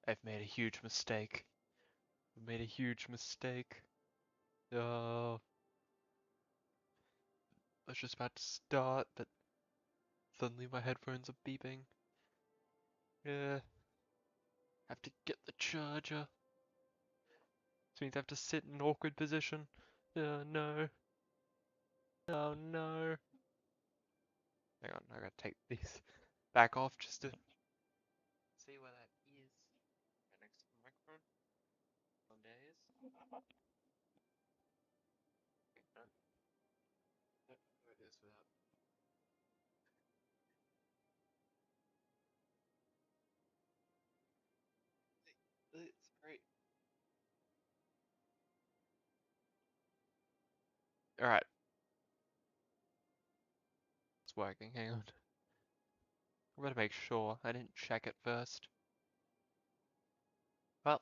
I've made a huge mistake. I've made a huge mistake. Oh, I was just about to start, but suddenly my headphones are beeping. Yeah, have to get the charger. This means I have to sit in an awkward position. Oh no. Oh no. Hang on, I gotta take these back off just to see where that is. Right next to the microphone. Some days. No, no, it is without. It's great. Alright, it's working. Hang on. I'm gonna make sure. I didn't check it first. Well,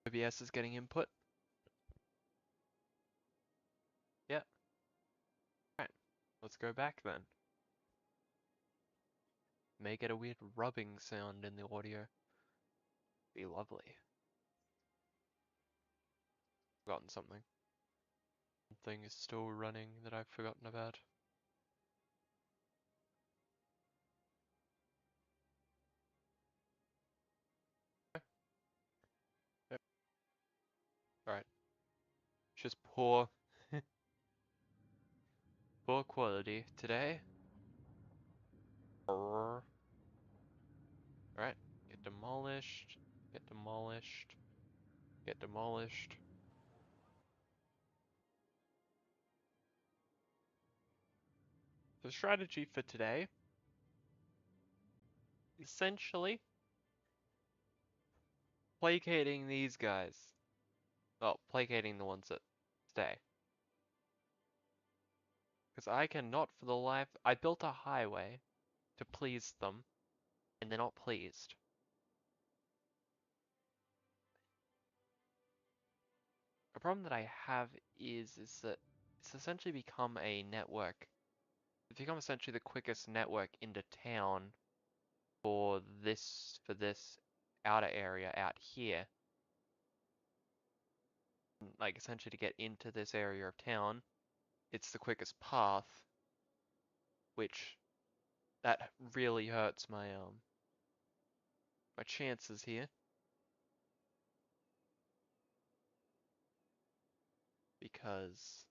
OBS is getting input. Yeah. Right. Let's go back then. May get a weird rubbing sound in the audio. Be lovely. Forgotten something. Something is still running that I've forgotten about. Yep. Alright. Just poor poor quality today. Alright. Get demolished. Get demolished. Get demolished. The strategy for today, essentially, placating these guys. Well, placating the ones that stay. Because I cannot for the life... I built a highway to please them, and they're not pleased. A problem that I have is that it's essentially become a network. It's become essentially the quickest network into town for this outer area out here. Like essentially to get into this area of town, it's the quickest path, which that really hurts my chances here. Because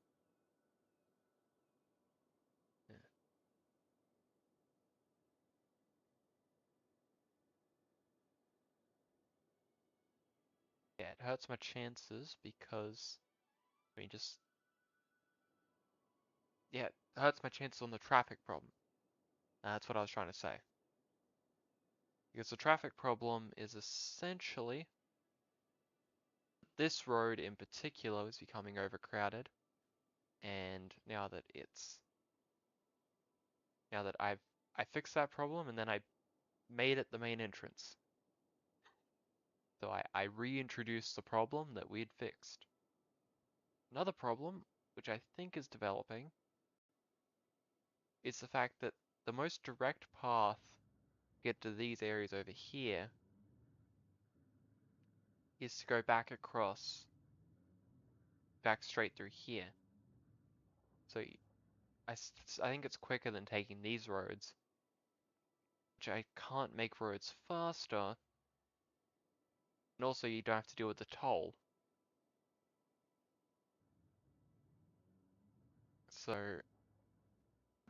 yeah, it hurts my chances because I mean just yeah, it hurts my chances on the traffic problem. That's what I was trying to say. Because the traffic problem is essentially this road in particular is becoming overcrowded, and now that I fixed that problem and then I made it the main entrance. So I reintroduced the problem that we'd fixed. Another problem, which I think is developing, is the fact that the most direct path to get to these areas over here is to go back across, back straight through here. So I think it's quicker than taking these roads, which I can't make roads faster, and also you don't have to deal with the toll. So I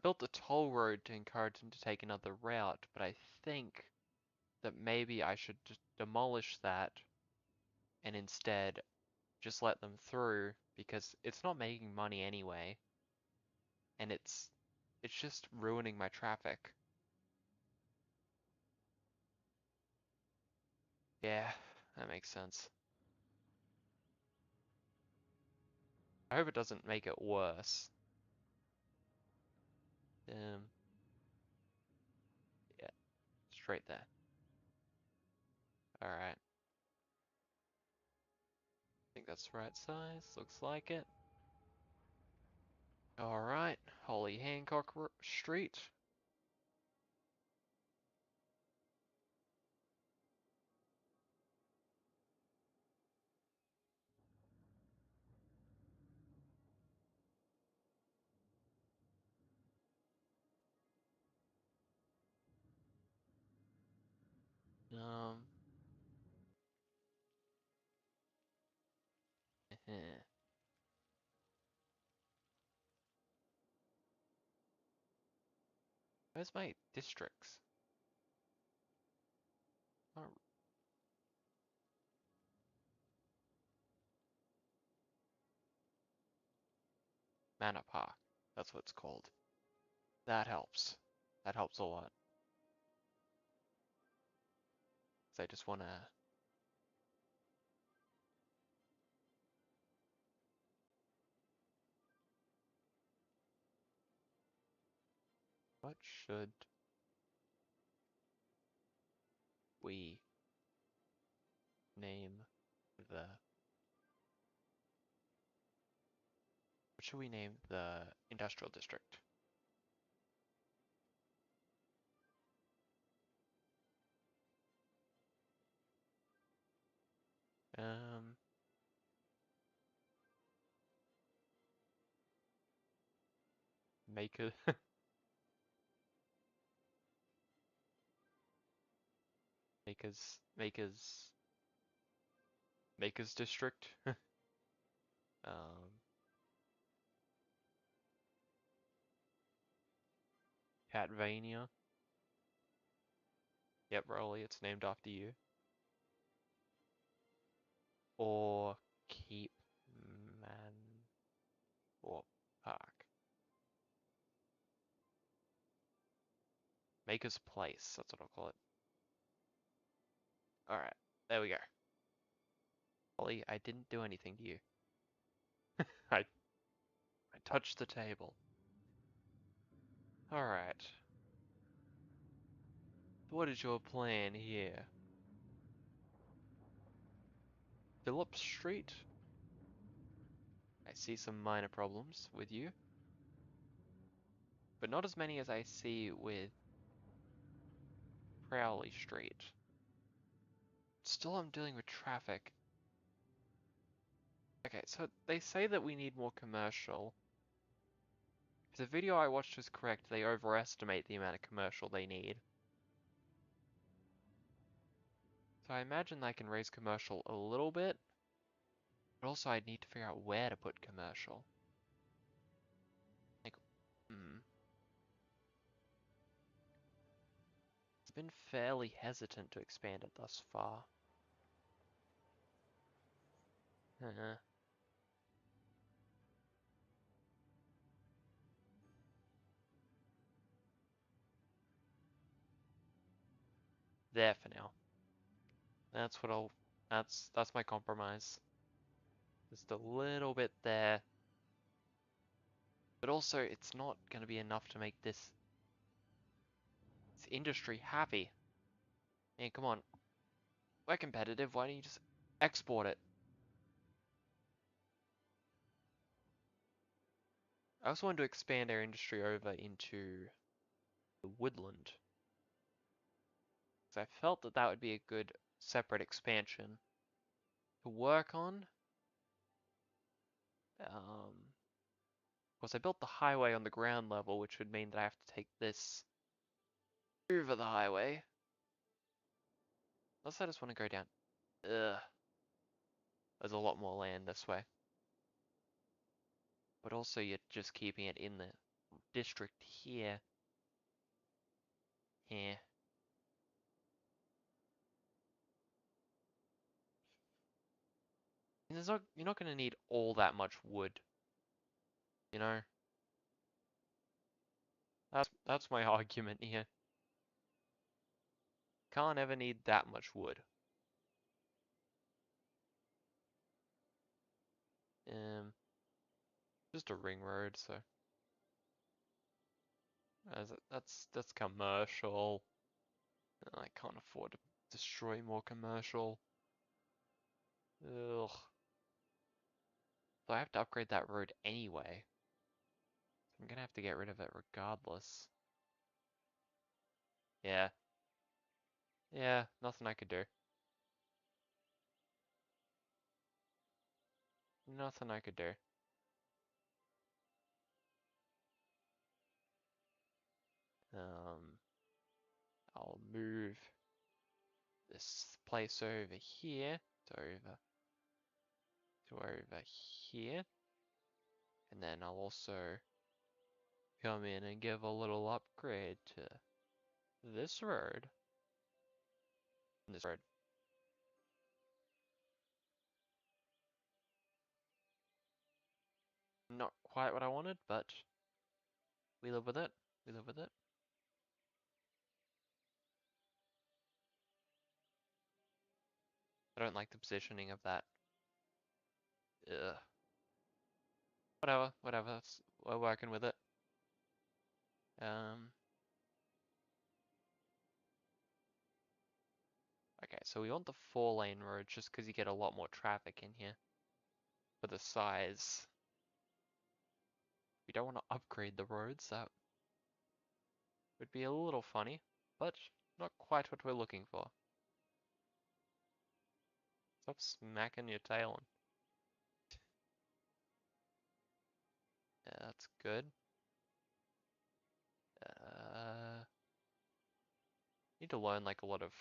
built the toll road to encourage them to take another route, but I think that maybe I should just demolish that and instead just let them through because it's not making money anyway, and it's just ruining my traffic. Yeah, that makes sense. I hope it doesn't make it worse. Yeah, straight there. Alright. I think that's the right size. Looks like it. Alright. Holly Hancock Street. Um. Where's my districts? Oh, Manor Park. That's what it's called. That helps. That helps a lot. So I just wanna. What should we name the? What should we name the industrial district? Um. Make a makers district. um. Catvania. Yep, Rolly. It's named after you. Or keep man or park. Maker's Place, that's what I'll call it. Alright, there we go. Ollie, I didn't do anything to you. I touched the table. Alright. What is your plan here? Phillips Street? I see some minor problems with you. But not as many as I see with Crowley Street. Still I'm dealing with traffic. Okay, so they say that we need more commercial. If the video I watched was correct, they overestimate the amount of commercial they need. So I imagine I can raise commercial a little bit, but also I'd need to figure out where to put commercial. Like, It's been fairly hesitant to expand it thus far. There for now. That's what I'll. That's my compromise. Just a little bit there, but also it's not going to be enough to make this industry happy. Man, come on, we're competitive. Why don't you just export it? I also want to expand our industry over into the woodland, because I felt that that would be a good separate expansion to work on. Of course, I built the highway on the ground level, which would mean that I have to take this over the highway. Unless I just want to go down. Ugh. There's a lot more land this way. But also you're just keeping it in the district here. Yeah. You're not going to need all that much wood. You know? That's my argument here. Can't ever need that much wood. Just a ring road, so that's commercial. I can't afford to destroy more commercial. Ugh. So I have to upgrade that road anyway. I'm gonna have to get rid of it regardless. Yeah. Yeah, nothing I could do. Nothing I could do. Um, I'll move this place over here to over here. And then I'll also come in and give a little upgrade to this road. And this road. Not quite what I wanted, but we live with it. We live with it. I don't like the positioning of that. Ugh. Whatever. We're working with it. Okay, so we want the 4-lane road just because you get a lot more traffic in here. For the size. We don't want to upgrade the roads, that would be a little funny, but not quite what we're looking for. Stop smacking your tail on. Yeah, that's good. Need to learn like a lot of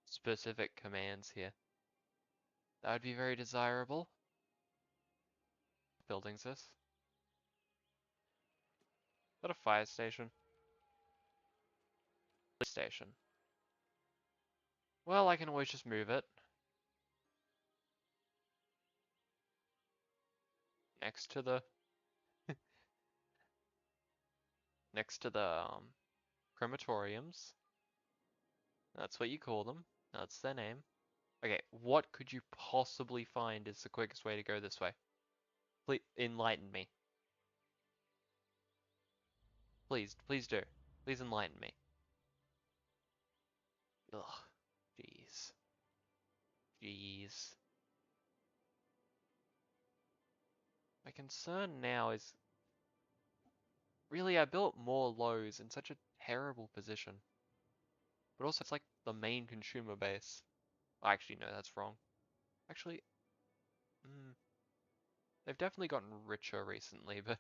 specific commands here. That would be very desirable. Buildings this. Is that a fire station? Police station. Well, I can always just move it. Next to the crematoriums. That's what you call them. That's their name. Okay, what could you possibly find is the quickest way to go this way? Please enlighten me. Please do. Please enlighten me. Ugh. Jeez. My concern now is really I built more lows in such a terrible position. But also it's like the main consumer base. Actually, no, that's wrong. Actually, they've definitely gotten richer recently, but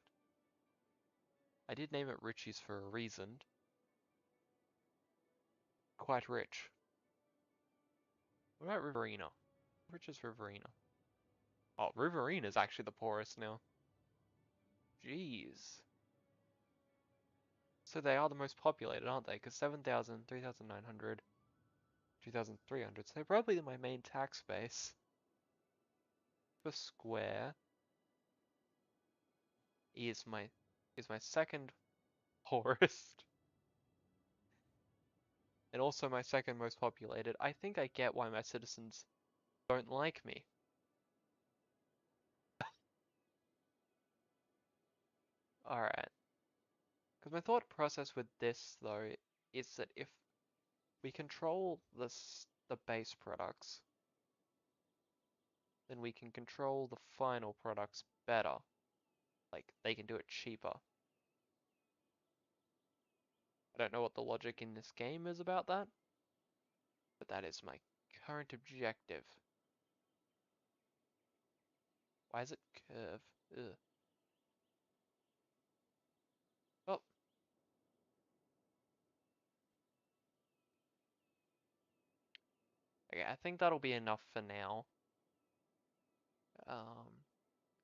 I did name it Richies for a reason. Quite rich. What about Riverina? Rich is Riverina. Oh, Riverina is actually the poorest now. Jeez. So they are the most populated, aren't they? Because 7,000, 3,900, 2,300. So they're probably my main tax base. Per square is my second poorest. And also my second most populated. I think I get why my citizens don't like me. Alright. Because my thought process with this, though, is that if we control the base products, then we can control the final products better. Like, they can do it cheaper. I don't know what the logic in this game is about that, but that is my current objective. Why is it curve? Ugh. Oh. Okay, I think that'll be enough for now.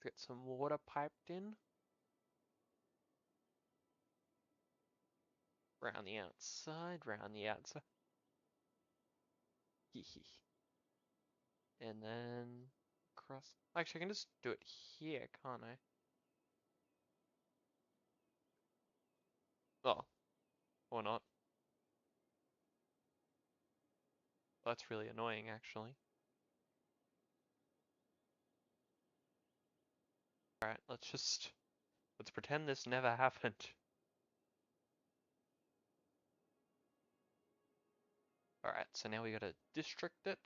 Get some water piped in. Round the outside, round the outside. And then across. Actually, I can just do it here, can't I? Oh, or not. That's really annoying, actually. Alright, let's pretend this never happened. Alright, so now we gotta district it.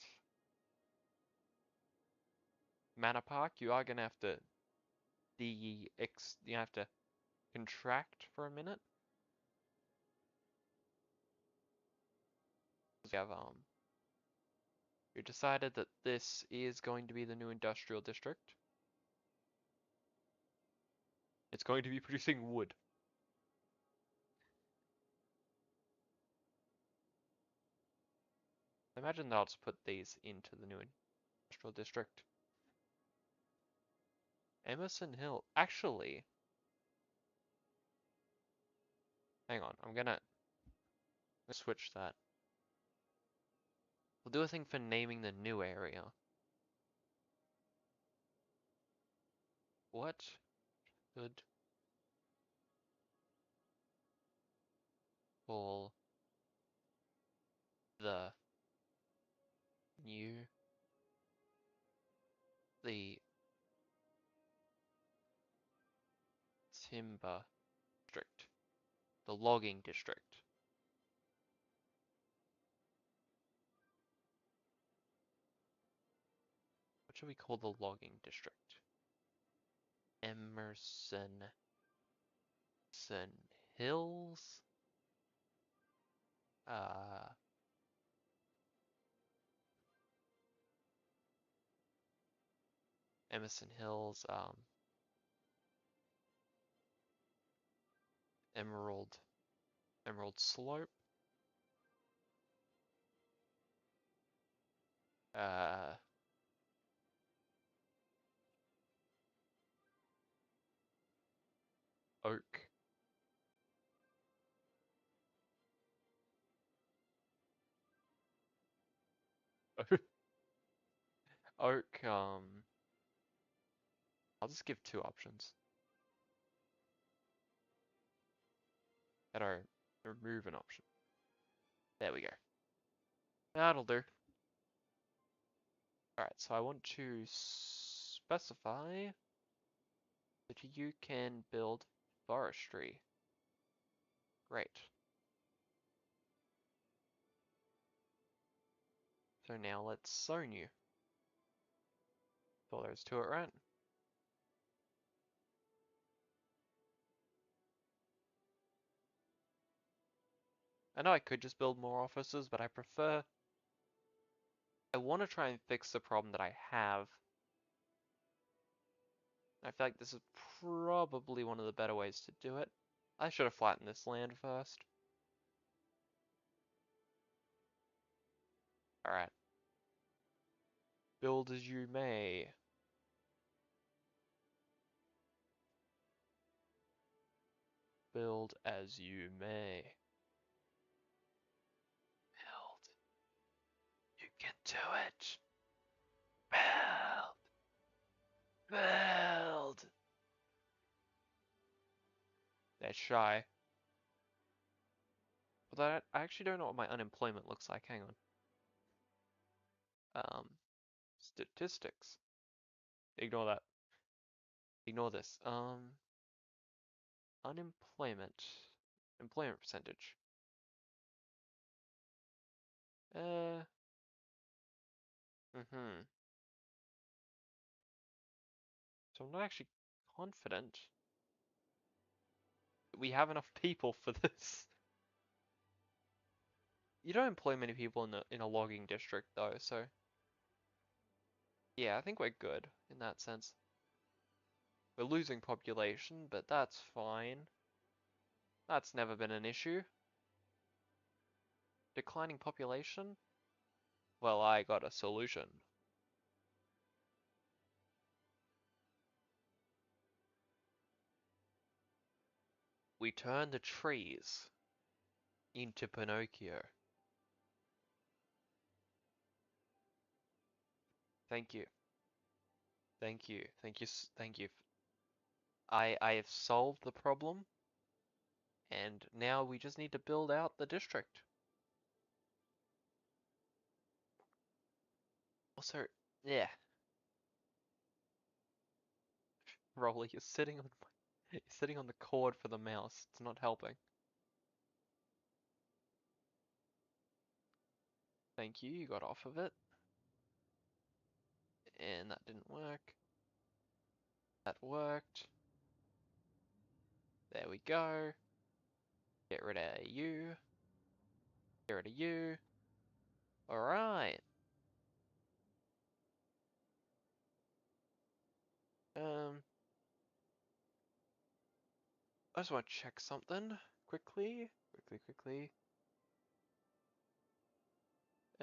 Manor Park, you are gonna have to you have to contract for a minute. We have we decided that this is going to be the new industrial district. It's going to be producing wood. Imagine that I'll just put these into the new industrial district. Emerson Hill. Actually, hang on. I'm gonna switch that. We'll do a thing for naming the new area. What should call the new the timber district, the logging district? What should we call the logging district? Emerson Hills? Uh, Emerson Hills, Emerald Slope, uh, Oak, Oak, I'll just give two options. And our remove an option. There we go. That'll do. Alright, so I want to specify that you can build forestry. Great. So now let's zone you. So there's to it, right? I know I could just build more offices, but I want to try and fix the problem that I have. I feel like this is probably one of the better ways to do it. I should have flattened this land first. Alright. Build as you may. Build as you may. Build. You can do it. Build. Build. They're shy. But I actually don't know what my unemployment looks like. Hang on. Statistics. Ignore that. Ignore this. Unemployment. Employment percentage. Mm-hmm. So I'm not actually confident that we have enough people for this. You don't employ many people in a logging district though, so yeah, I think we're good in that sense. We're losing population, but that's fine. That's never been an issue. Declining population? Well, I got a solution. We turn the trees into Pinocchio. Thank you. Thank you. Thank you. Thank you. I have solved the problem, and now we just need to build out the district. Also, yeah. Rolly, you're sitting on the cord for the mouse. It's not helping. Thank you, you got off of it. And that didn't work. That worked. There we go. Get rid of you. Get rid of you. Alright. I just want to check something quickly. Quickly.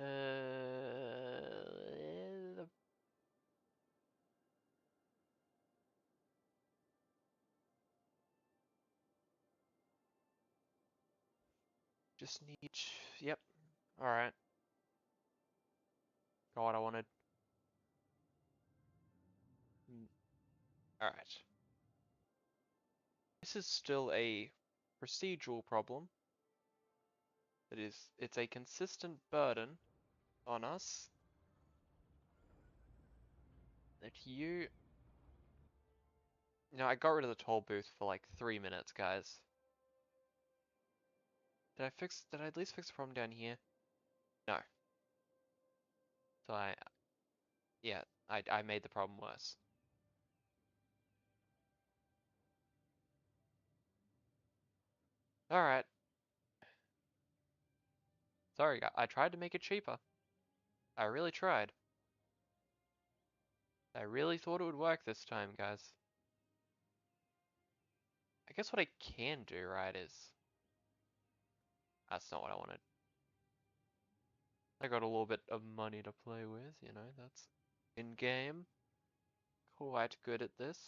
Uh, just need. Yep. All right. Got what I wanted. All right. This is still a procedural problem. It's a consistent burden on us that you. I got rid of the toll booth for like 3 minutes, guys. Did I at least fix the problem down here? No. So yeah, I made the problem worse. Alright. Sorry, I tried to make it cheaper. I really tried. I really thought it would work this time, guys. I guess what I can do, right, is... That's not what I wanted. I got a little bit of money to play with, that's in-game. Quite good at this.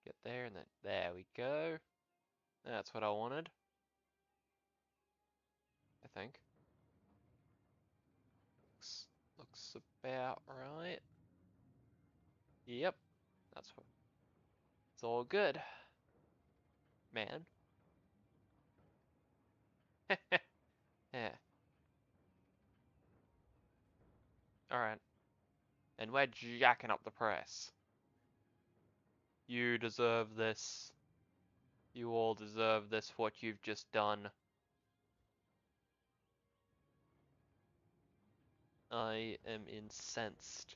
Get there, and then there we go. That's what I wanted. I think. Looks about right. Yep. It's all good. Man. Yeah. Alright. And we're jacking up the price. You deserve this. You all deserve this, what you've just done. I am incensed.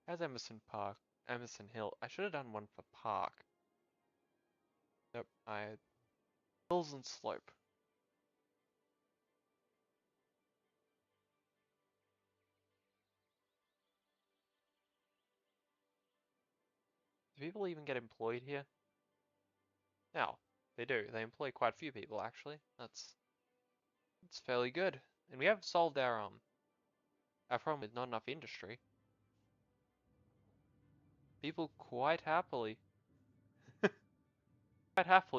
How's Emerson Park? Emerson Hill. I should have done one for Park. Nope, Hills and Slope. Do people even get employed here? No, they do. They employ quite a few people, actually. That's fairly good. And we have solved our problem with not enough industry. People quite happily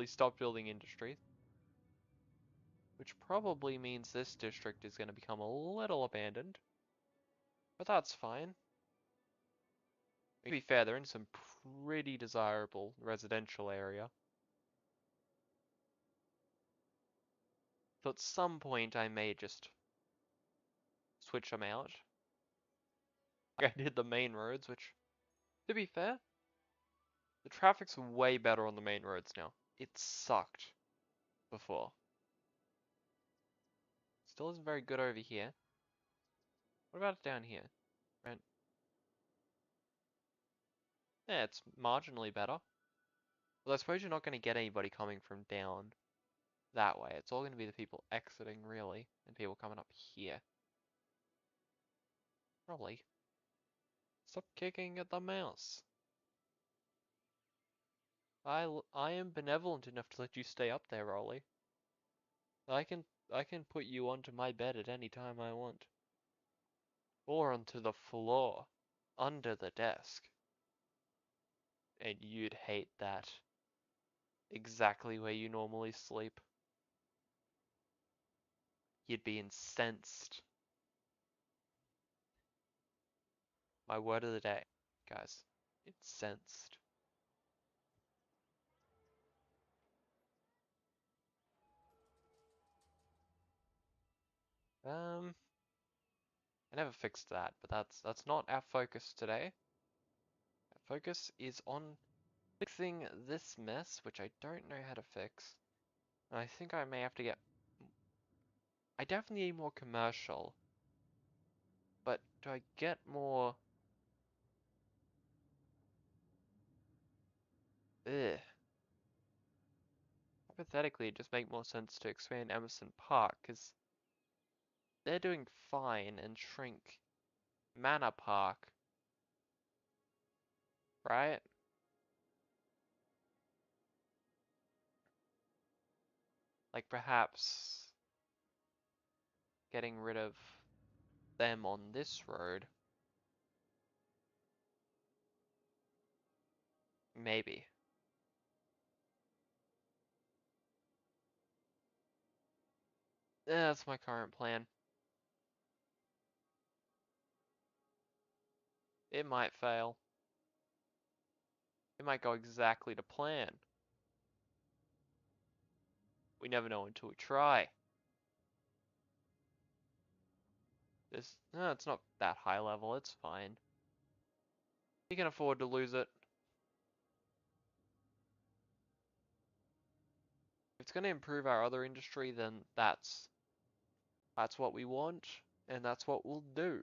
stop building industries. Which probably means this district is going to become a little abandoned. But that's fine. To be fair, they're in some pretty desirable residential area. So at some point I may just switch them out. Like I did the main roads, which, to be fair, the traffic's way better on the main roads now. It sucked before. Still isn't very good over here. What about down here? Right. Yeah, it's marginally better. Well, I suppose you're not going to get anybody coming from down that way. It's all going to be the people exiting, really, and people coming up here. Probably. Stop kicking at the mouse. I am benevolent enough to let you stay up there, Rolly. I can put you onto my bed at any time I want. Or onto the floor, under the desk. And you'd hate that. Exactly where you normally sleep. You'd be incensed. My word of the day, guys. Incensed. I never fixed that, but that's not our focus today. Our focus is on fixing this mess, which I don't know how to fix. And I think I may have to get... I definitely need more commercial. But do I get more... Ugh. Hypothetically, it'd just make more sense to expand Emerson Park, because they're doing fine, and shrink Manor Park. Right? Like perhaps getting rid of them on this road. Maybe. That's my current plan. It might fail. It might go exactly to plan. We never know until we try. No, it's not that high level, it's fine. You can afford to lose it. If it's going to improve our other industry, then that's what we want, and that's what we'll do.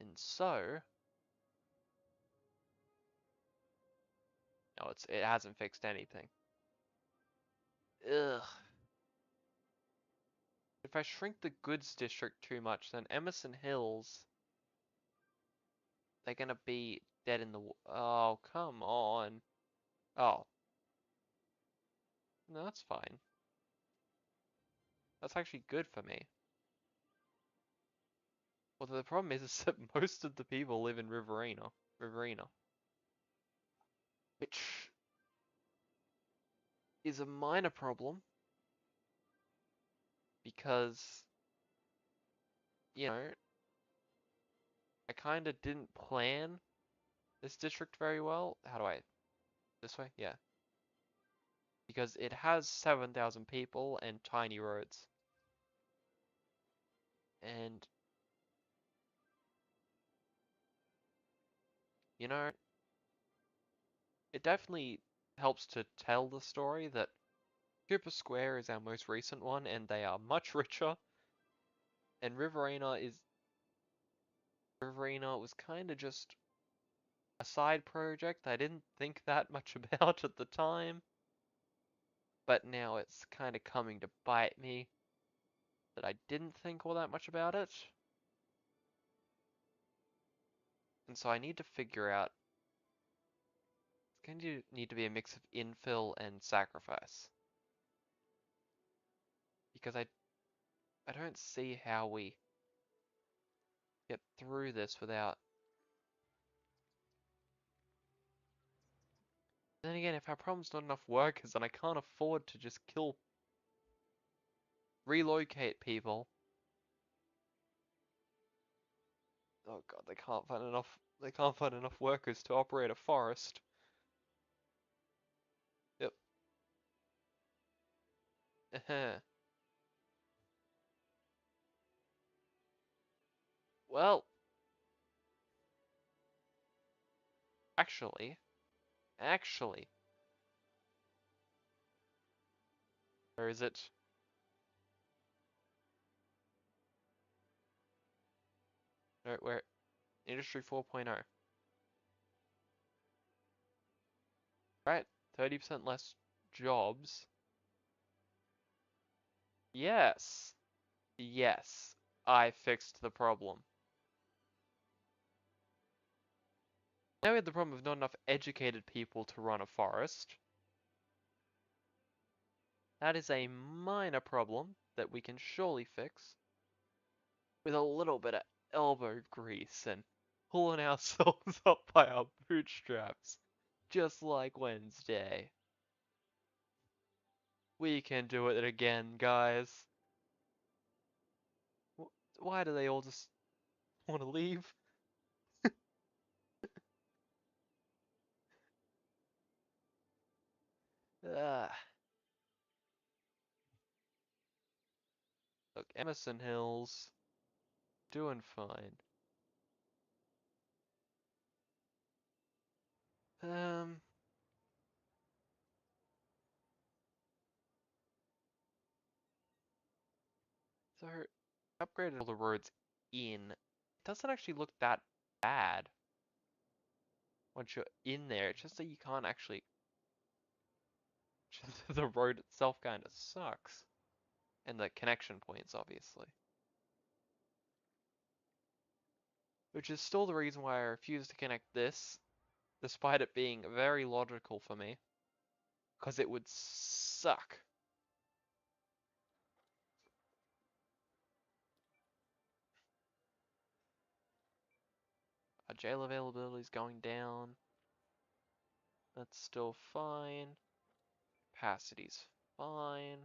And so, no, it hasn't fixed anything. Ugh. If I shrink the goods district too much, then Emerson Hills, they're gonna be dead in the oh, come on. Oh. No, that's fine. That's actually good for me. Well, the problem is that most of the people live in Riverina. Which is a minor problem because, you know, I kind of didn't plan this district very well. How do I, this way? Yeah. Because it has 7,000 people and tiny roads. And, you know, it definitely helps to tell the story that Cooper Square is our most recent one and they are much richer. And Riverina was kind of just a side project I didn't think that much about at the time. But now it's kind of coming to bite me that I didn't think all that much about it. And so I need to figure out, it's going to need to be a mix of infill and sacrifice. Because I don't see how we get through this without. Then again, if our problem's not enough workers, then I can't afford to just relocate people. Oh god, they can't find enough workers to operate a forest. Yep. Well, actually, where is it? Where Industry 4.0. Right? 30% less jobs. Yes. Yes. I fixed the problem. Now we had the problem of not enough educated people to run a forest. That is a minor problem that we can surely fix with a little bit of elbow grease and pulling ourselves up by our bootstraps, just like Wednesday. We can do it again, guys. Why do they all just want to leave? Ah. Look, Emerson Hills, doing fine. Um, so upgraded all the roads in. It doesn't actually look that bad once you're in there. It's just that you can't actually. The road itself kind of sucks, and the connection points, obviously. Which is still the reason why I refuse to connect this despite it being very logical for me, because it would suck. Our jail availability is going down. That's still fine. Capacity's fine.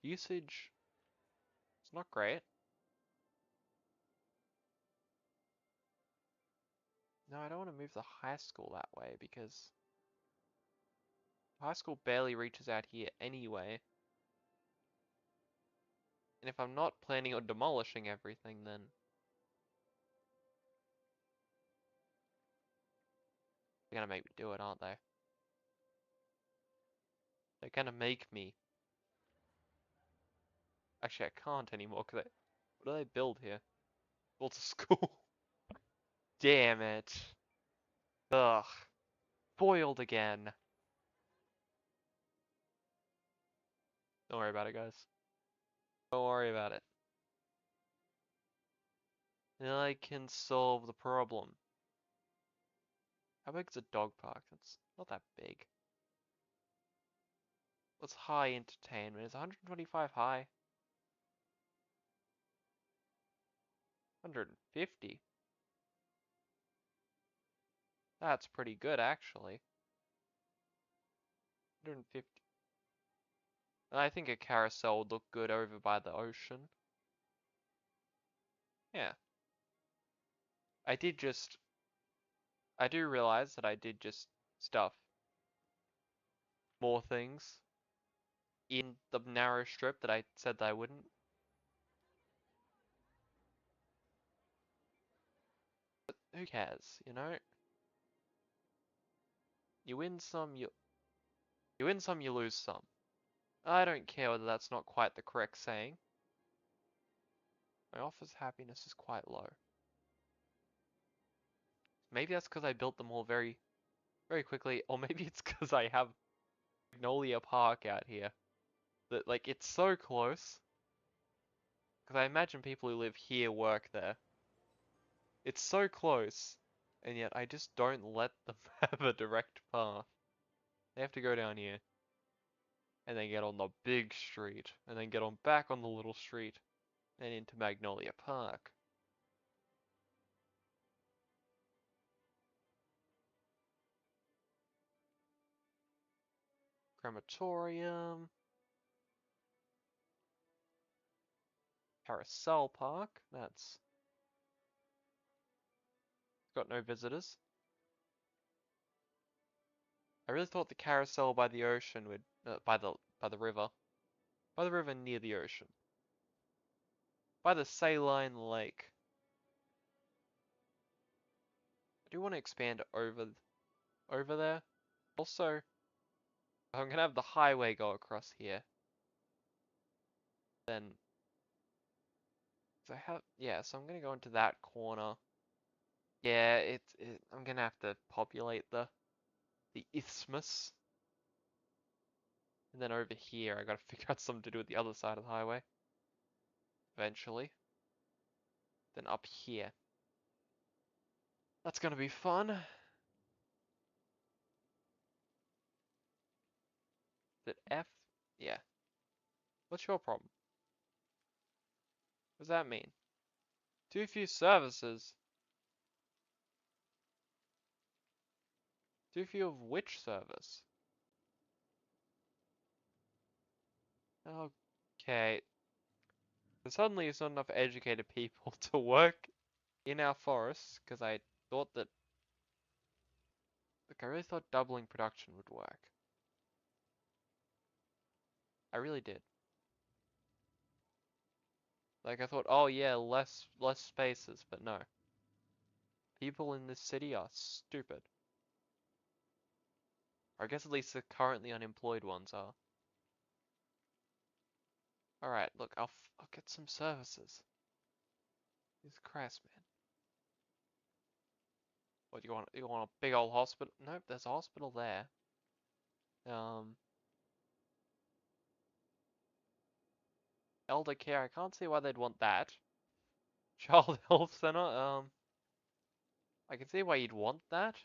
Usage, it's not great. No, I don't want to move the high school that way because high school barely reaches out here anyway. And if I'm not planning on demolishing everything, then they're gonna make me do it, aren't they? They're gonna make me. Actually, I can't anymore because what do they build here? Built a school. Damn it. Ugh. Foiled again. Don't worry about it, guys. Don't worry about it. I can solve the problem. How big's a dog park? It's not that big. What's high entertainment? Is 125 high? 150? That's pretty good, actually. 150. I think a carousel would look good over by the ocean. Yeah. I do realize that I did just stuff more things in the narrow strip that I said that I wouldn't. But who cares, you know? You win some, you win some, you lose some. I don't care whether that's not quite the correct saying. My office happiness is quite low. Maybe that's because I built them all very, very quickly, or maybe it's because I have Magnolia Park out here. That, like, it's so close. Because I imagine people who live here work there. It's so close, and yet I just don't let them have a direct path. They have to go down here, and then get on the big street, and then get on back on the little street, and into Magnolia Park. Crematorium. Carousel Park. That's got no visitors. I really thought the carousel by the ocean would, by the river. By the river near the ocean. By the saline lake. I do want to expand over there. Also, I'm gonna have the highway go across here. Then, so so I'm gonna go into that corner. Yeah, I'm gonna have to populate the isthmus. And then over here, I gotta figure out something to do with the other side of the highway. Eventually. Then up here. That's gonna be fun. Is it F? Yeah. What's your problem? What does that mean? Too few services. Too few of which service? Okay. Suddenly there's not enough educated people to work in our forests, because I thought that... Look, I really thought doubling production would work. I really did. Like, I thought, oh yeah, less spaces, but no. People in this city are stupid. Or I guess at least the currently unemployed ones are. Alright, look, I'll get some services. Jesus Christ, man. What, you want a big old hospital? Nope, there's a hospital there. Elder care, I can't see why they'd want that. Child Health Center, I can see why you'd want that,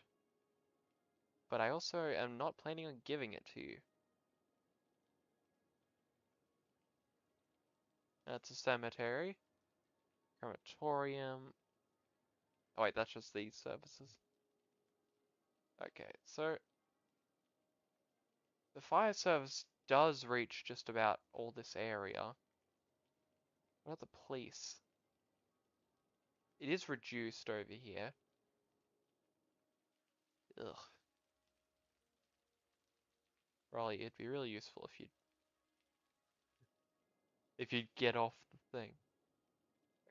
but I also am not planning on giving it to you. That's a cemetery, crematorium. Oh wait, that's just these services. Okay, so the fire service does reach just about all this area. What about the police? It is reduced over here. Ugh. Raleigh, it'd be really useful if you'd get off the thing.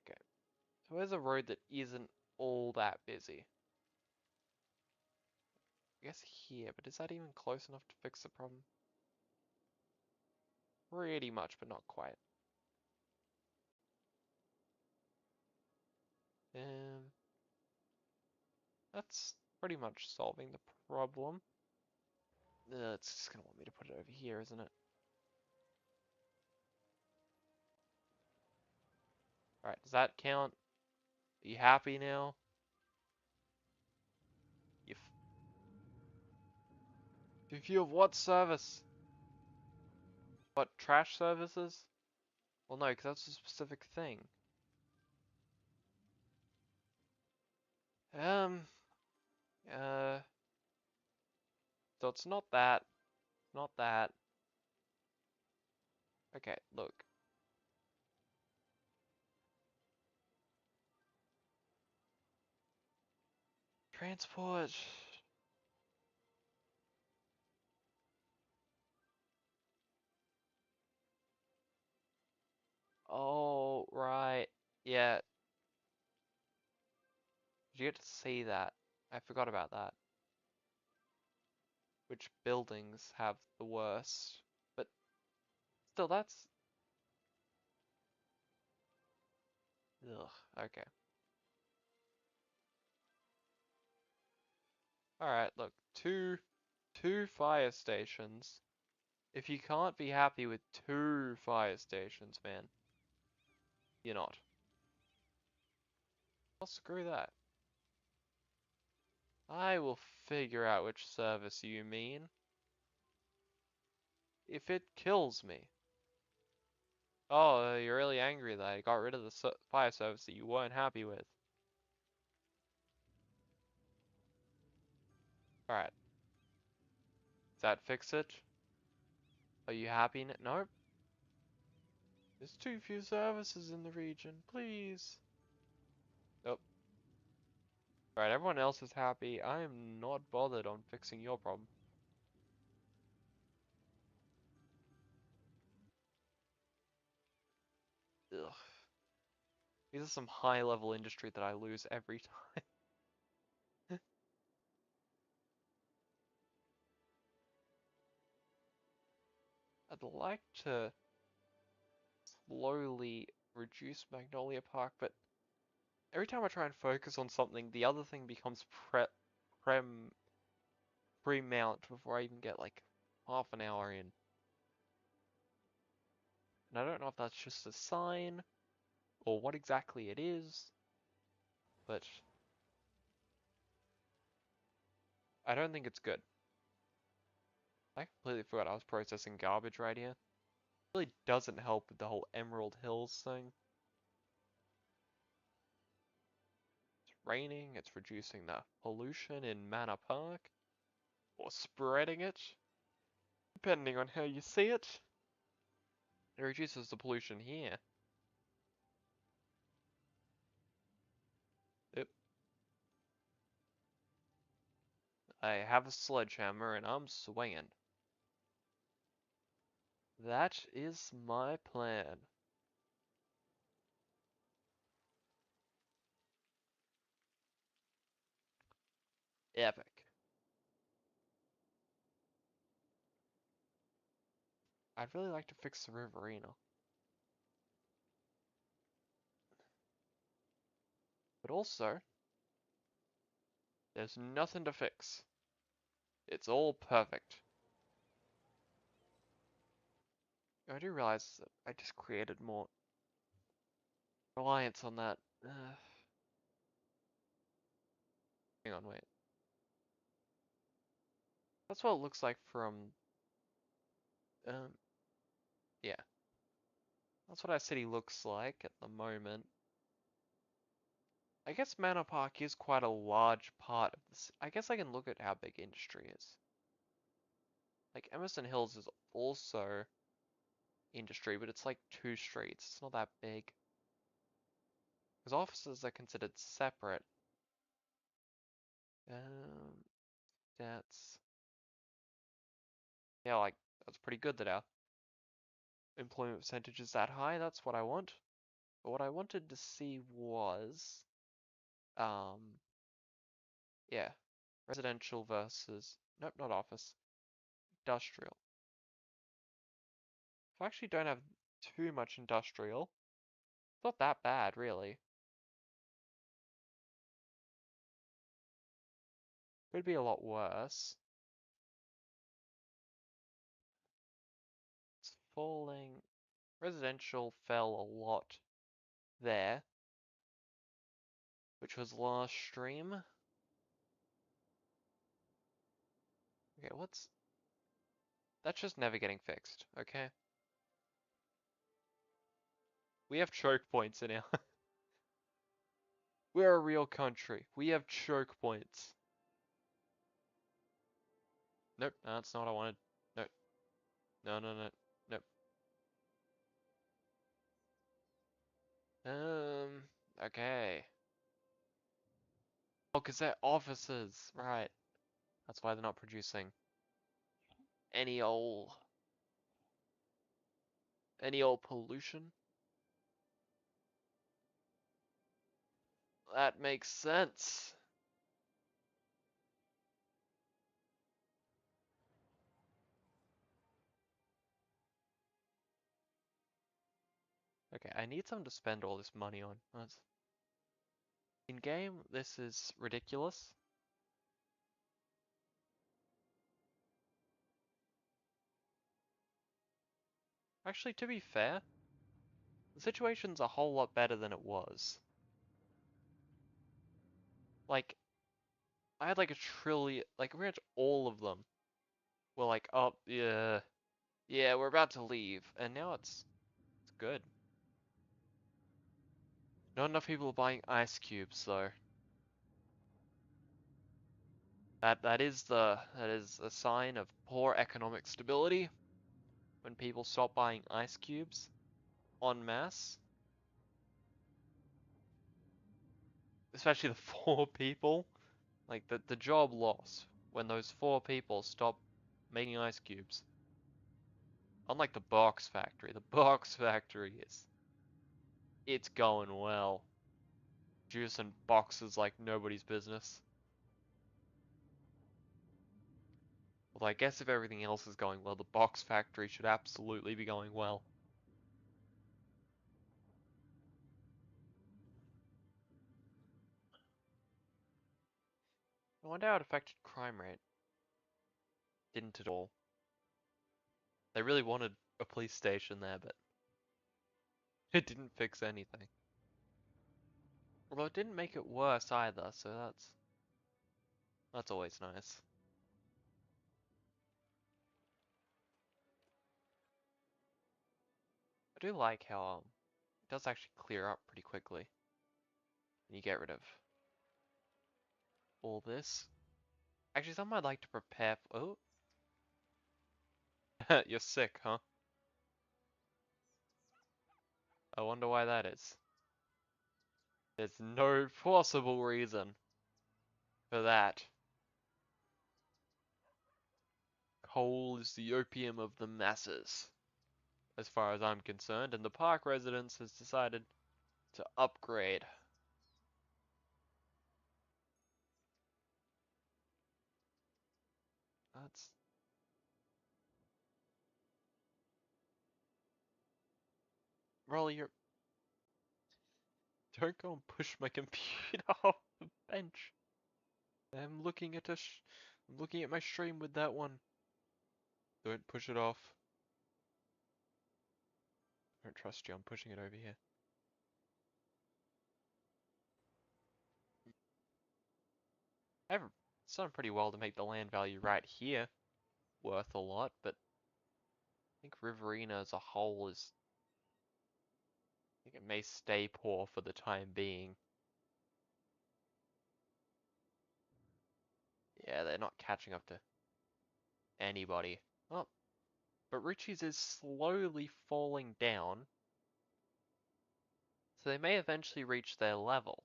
Okay. So where's a road that isn't all that busy? I guess here, but is that even close enough to fix the problem? Pretty much, but not quite. Um, that's pretty much solving the problem. It's just gonna want me to put it over here, isn't it? Alright, does that count? Are you happy now? You if you have what service? What, trash services? Well, no, because that's a specific thing. Um, uh, so it's not that, not that. Okay, look. Transport. Oh, right. Yeah. Did you get to see that? I forgot about that. Which buildings have the worst? But still, that's... Ugh, okay. Alright, look. Two fire stations. If you can't be happy with two fire stations, man, you're not. Well, screw that. I will figure out which service you mean. If it kills me. Oh, you're really angry that I got rid of the fire service that you weren't happy with. Alright. Does that fix it? Are you happy now? Nope. There's too few services in the region. Please. Nope. Alright, everyone else is happy. I am not bothered on fixing your problem. Ugh. These are some high level industry that I lose every time. I'd like to slowly reduce Magnolia Park, but every time I try and focus on something, the other thing becomes prem pre-mount before I even get like half an hour in. And I don't know if that's just a sign or what exactly it is, but I don't think it's good. I completely forgot I was processing garbage right here. It really doesn't help with the whole Emerald Hills thing. It's raining, it's reducing the pollution in Manor Park, or spreading it, depending on how you see it. It reduces the pollution here. Yep. I have a sledgehammer and I'm swinging. That is my plan. Epic. I'd really like to fix the Riverina. But also, there's nothing to fix. It's all perfect. I do realize that I just created more reliance on that Hang on, wait. That's what it looks like from, um, yeah. That's what our city looks like at the moment. I guess Manor Park is quite a large part of this. I guess I can look at how big industry is. Like Emerson Hills is also industry, but it's like 2 streets. It's not that big. Because offices are considered separate. Um, that's yeah, like that's pretty good that our employment percentage is that high. That's what I want. But what I wanted to see was, um, yeah, residential versus nope, not office, industrial. So I actually don't have too much industrial. It's not that bad, really. Could be a lot worse. It's falling. Residential fell a lot there, which was last stream. Okay, what's... That's just never getting fixed, okay? We have choke points in our... We're a real country. We have choke points. Nope, no, that's not what I wanted. Nope. No, no, no. Nope. Okay. Oh, because they're offices. Right. That's why they're not producing any old... Any old pollution. That makes sense. Okay, I need something to spend all this money on. In game, this is ridiculous. Actually, to be fair, the situation's a whole lot better than it was. Like, I had like a trillion, like pretty much all of them were like, oh, yeah, yeah, we're about to leave. And now it's good. Not enough people are buying ice cubes, though. That is a sign of poor economic stability when people stop buying ice cubes en masse. Especially the 4 people. Like the job loss when those 4 people stop making ice cubes. Unlike the box factory. The box factory it's going well. Juicing boxes like nobody's business. Although I guess if everything else is going well, the box factory should absolutely be going well. I wonder how it affected crime rate. Didn't at all. They really wanted a police station there, but it didn't fix anything. Although it didn't make it worse either, so that's always nice. I do like how it does actually clear up pretty quickly. And you get rid of all this. Actually, something I'd like to prepare for. Oh, you're sick, huh? I wonder why that is. There's no possible reason for that. Coal is the opium of the masses, as far as I'm concerned, and the park residents has decided to upgrade. That's... Rolly, you're... Don't go and push my computer off the bench. I'm looking at I'm looking at my stream with that one. Don't push it off. I don't trust you, I'm pushing it over here. I've done pretty well to make the land value right here worth a lot, but I think Riverina as a whole is, I think it may stay poor for the time being. Yeah, they're not catching up to anybody. Oh, but Richie's is slowly falling down, so they may eventually reach their level.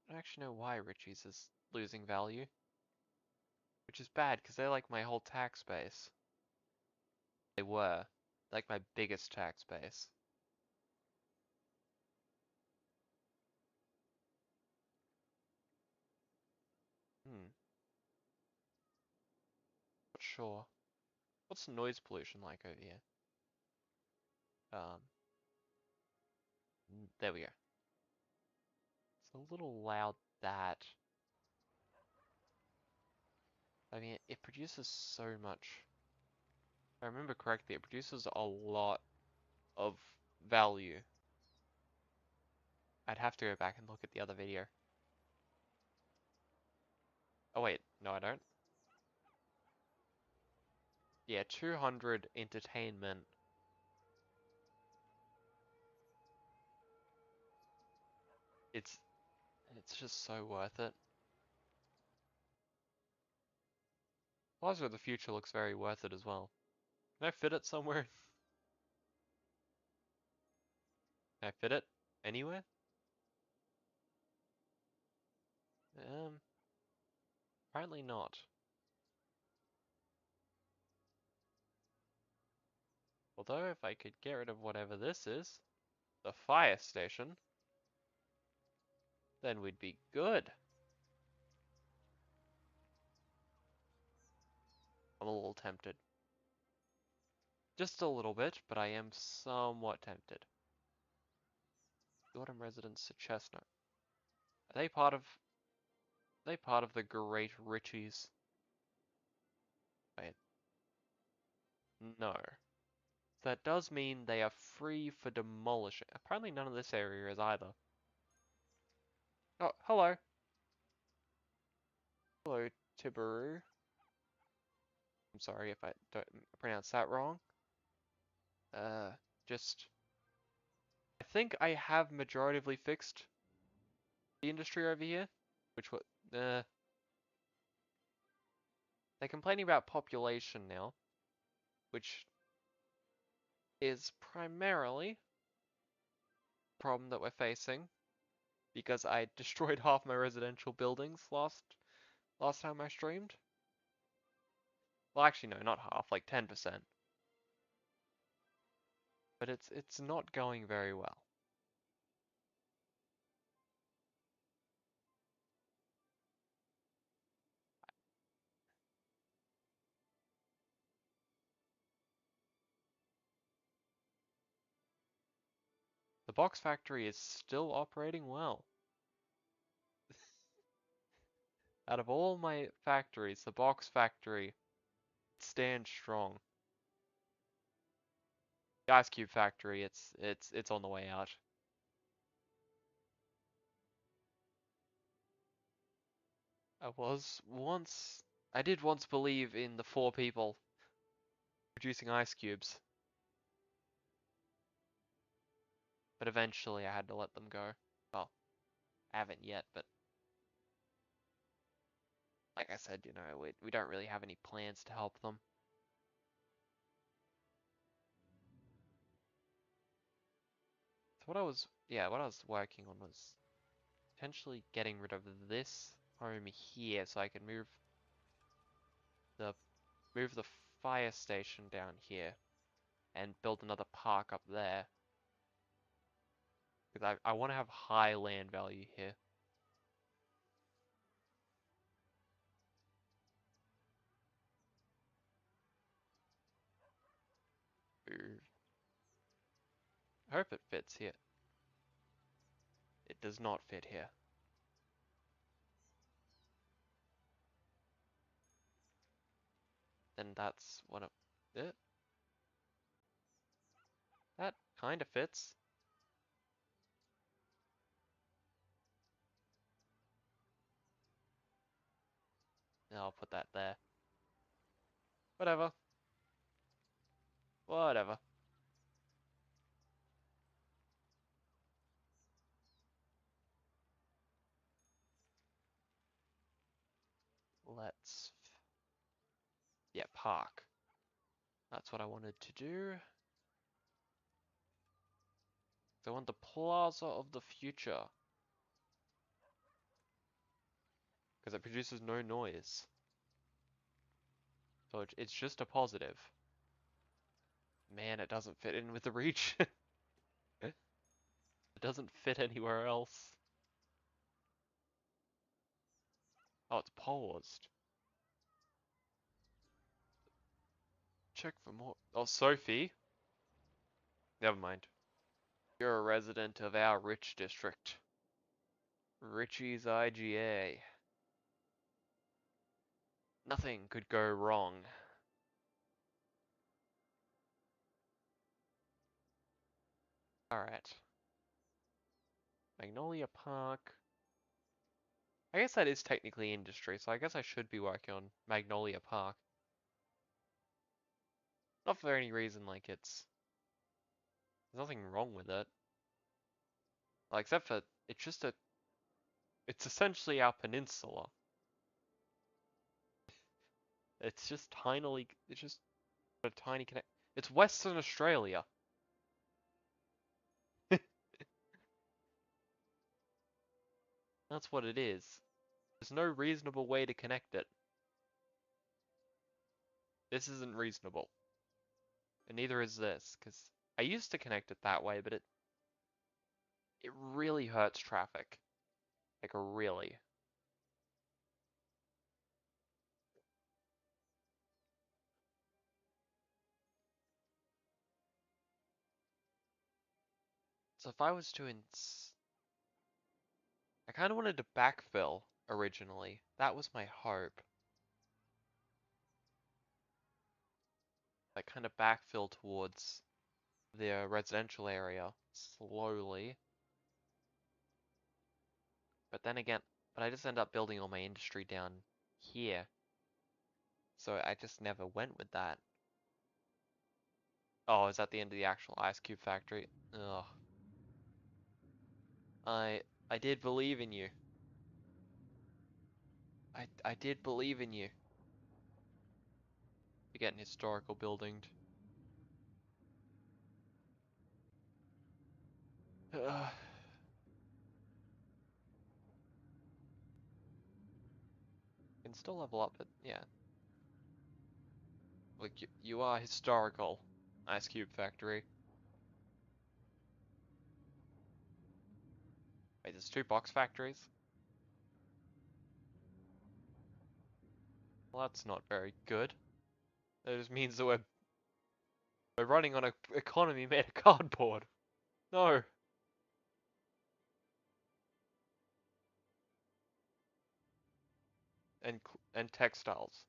I don't actually know why Richie's is losing value, which is bad because they're like my whole tax base. They were like my biggest tax base. Hmm, not sure. What's noise pollution like over here? Um, there we go. It's a little loud that. I mean, it produces so much. If I remember correctly, it produces a lot of value. I'd have to go back and look at the other video. Oh wait, no I don't. Yeah, 200 entertainment. It's it's just so worth it. Plaza of the Future looks very worth it as well. Can I fit it somewhere? Can I fit it anywhere? Apparently not. Although if I could get rid of whatever this is, the fire station, then we'd be good. I'm a little tempted. Just a little bit, but I am somewhat tempted. Autumn residents to Chestnut. Are they part of the Great Richies? Wait. No. That does mean they are free for demolishing. Apparently none of this area is either. Oh, hello. Hello, Tibaru. I'm sorry if I don't pronounce that wrong. Uh, just... I think I have majoritively fixed the industry over here. Which was... they're complaining about population now. Which is primarily the problem that we're facing. Because I destroyed half my residential buildings last time I streamed. Well, actually, no, not half, like 10%. But it's not going very well. The box factory is still operating well. Out of all my factories, the box factory stands strong. The ice cube factory, it's on the way out. I did once believe in the 4 people producing ice cubes. But eventually I had to let them go. Well, I haven't yet, but like I said, we don't really have any plans to help them. So what I was working on was potentially getting rid of this home here so I can the move the fire station down here and build another park up there. Because I want to have high land value here. Ooh. I hope it fits here. It does not fit here. Then that's one of it. That kind of fits. I'll put that there. Whatever. Whatever. Let's... Yeah, park. That's what I wanted to do. I want the plaza of the future. Because it produces no noise. So it's just a positive. Man, it doesn't fit in with the reach. It doesn't fit anywhere else. Oh, it's paused. Check for more. Oh, Sophie. Never mind. You're a resident of our rich district. Richie's IGA. Nothing could go wrong. Alright. Magnolia Park. I guess that is technically industry, so I guess I should be working on Magnolia Park. Not for any reason like there's nothing wrong with it. Like, except for, it's essentially our peninsula. It's just it's just a tiny connect. It's Western Australia. That's what it is. There's no reasonable way to connect it. This isn't reasonable. And neither is this, because I used to connect it that way, but it really hurts traffic. Like, really. So if I was to I kind of wanted to backfill originally. That was my hope. Like, kind of backfill towards the residential area slowly. But then again, I just end up building all my industry down here. So I just never went with that. Oh, is that the end of the actual ice cube factory? Ugh. I did believe in you. I did believe in you. You're getting historical building. Ugh. Can still level up, but yeah. Like, you are historical, ice cube factory. Wait, there's two box factories? Well, that's not very good. That just means that we're running on an economy made of cardboard. No. And textiles.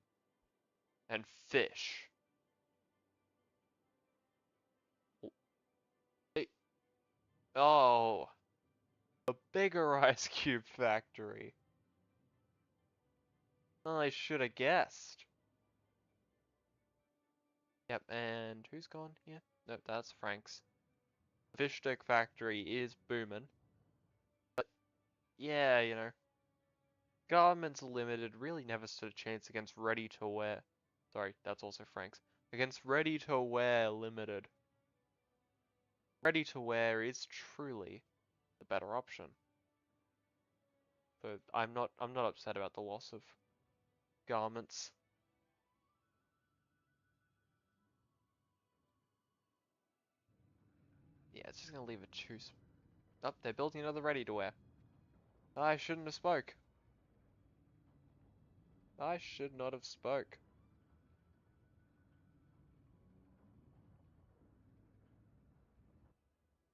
And fish. Wait, oh, a bigger ice cube factory. Well, I should have guessed. Yep, and who's gone here? Nope, that's Frank's. The fish stick factory is booming. But yeah, government's limited, really never stood a chance against ready to wear. Sorry, that's also Frank's. Against ready to wear limited. Ready to wear is truly the better option. So I'm not upset about the loss of garments. Yeah, it's just gonna leave it too. Oh, they're building another ready to wear. I shouldn't have spoke. I should not have spoke.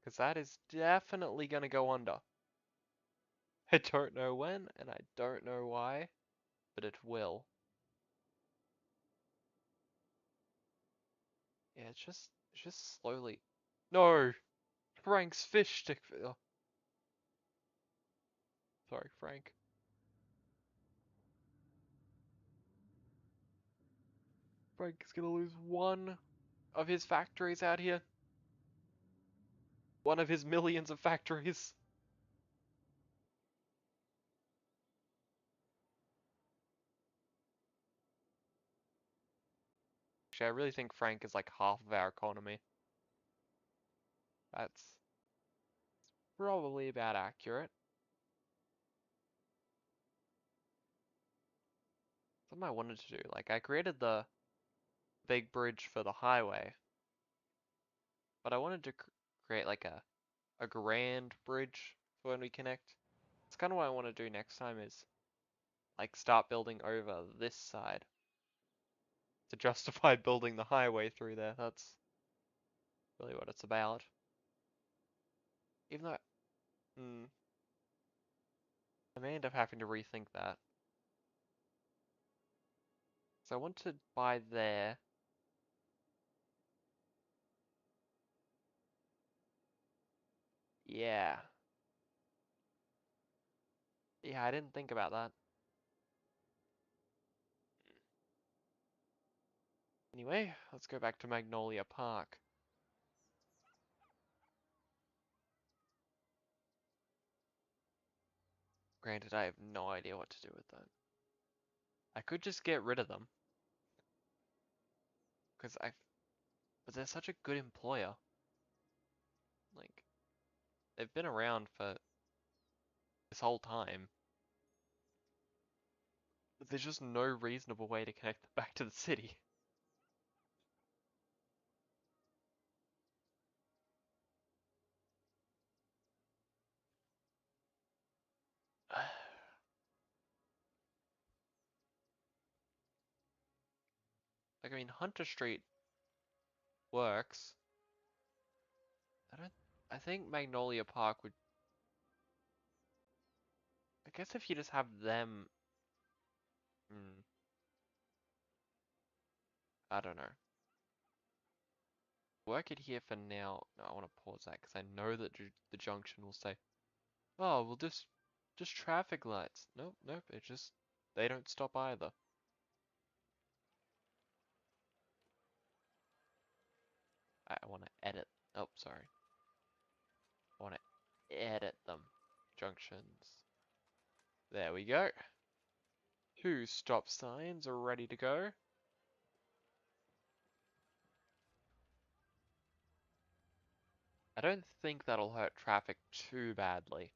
Because that is definitely gonna go under. I don't know when, and I don't know why, but it will. Yeah, it's just slowly. No! Frank's fish stick. Oh, sorry, Frank. Frank is gonna lose one of his factories out here. One of his millions of factories. Actually, I really think Frank is like half of our economy. That's probably about accurate. Something I wanted to do, like I created the big bridge for the highway, but I wanted to create like a grand bridge for when we connect. It's kind of what I want to do next time is like start building over this side to justify building the highway through there. That's really what it's about. Even though, I may end up having to rethink that. So I want to buy there. Yeah. Yeah, I didn't think about that. Anyway, let's go back to Magnolia Park. Granted, I have no idea what to do with that. I could just get rid of them. But they're such a good employer. Like, they've been around for this whole time. But there's just no reasonable way to connect them back to the city. Like, I mean, Hunter Street works. I don't. I think Magnolia Park would. I guess if you just have them. Hmm, I don't know. Work it here for now. No, I want to pause that because I know that the junction will say, "Oh, well, just traffic lights." Nope, nope. It just they don't stop either. I want to edit. Oh, sorry. I want to edit them. Junctions. There we go. 2 stop signs are ready to go. I don't think that'll hurt traffic too badly.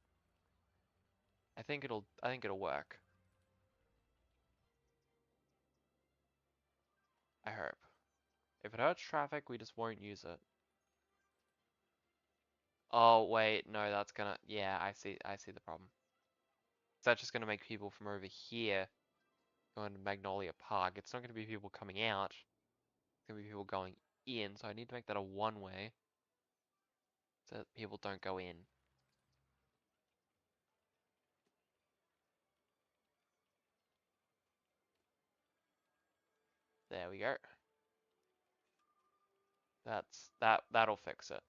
I think it'll work. I hope. If it hurts traffic, we just won't use it. Oh, wait, no, that's gonna, yeah, I see the problem. That's just gonna make people from over here going to Magnolia Park. It's not gonna be people coming out. It's gonna be people going in, so I need to make that a one-way so that people don't go in. There we go. That'll fix it.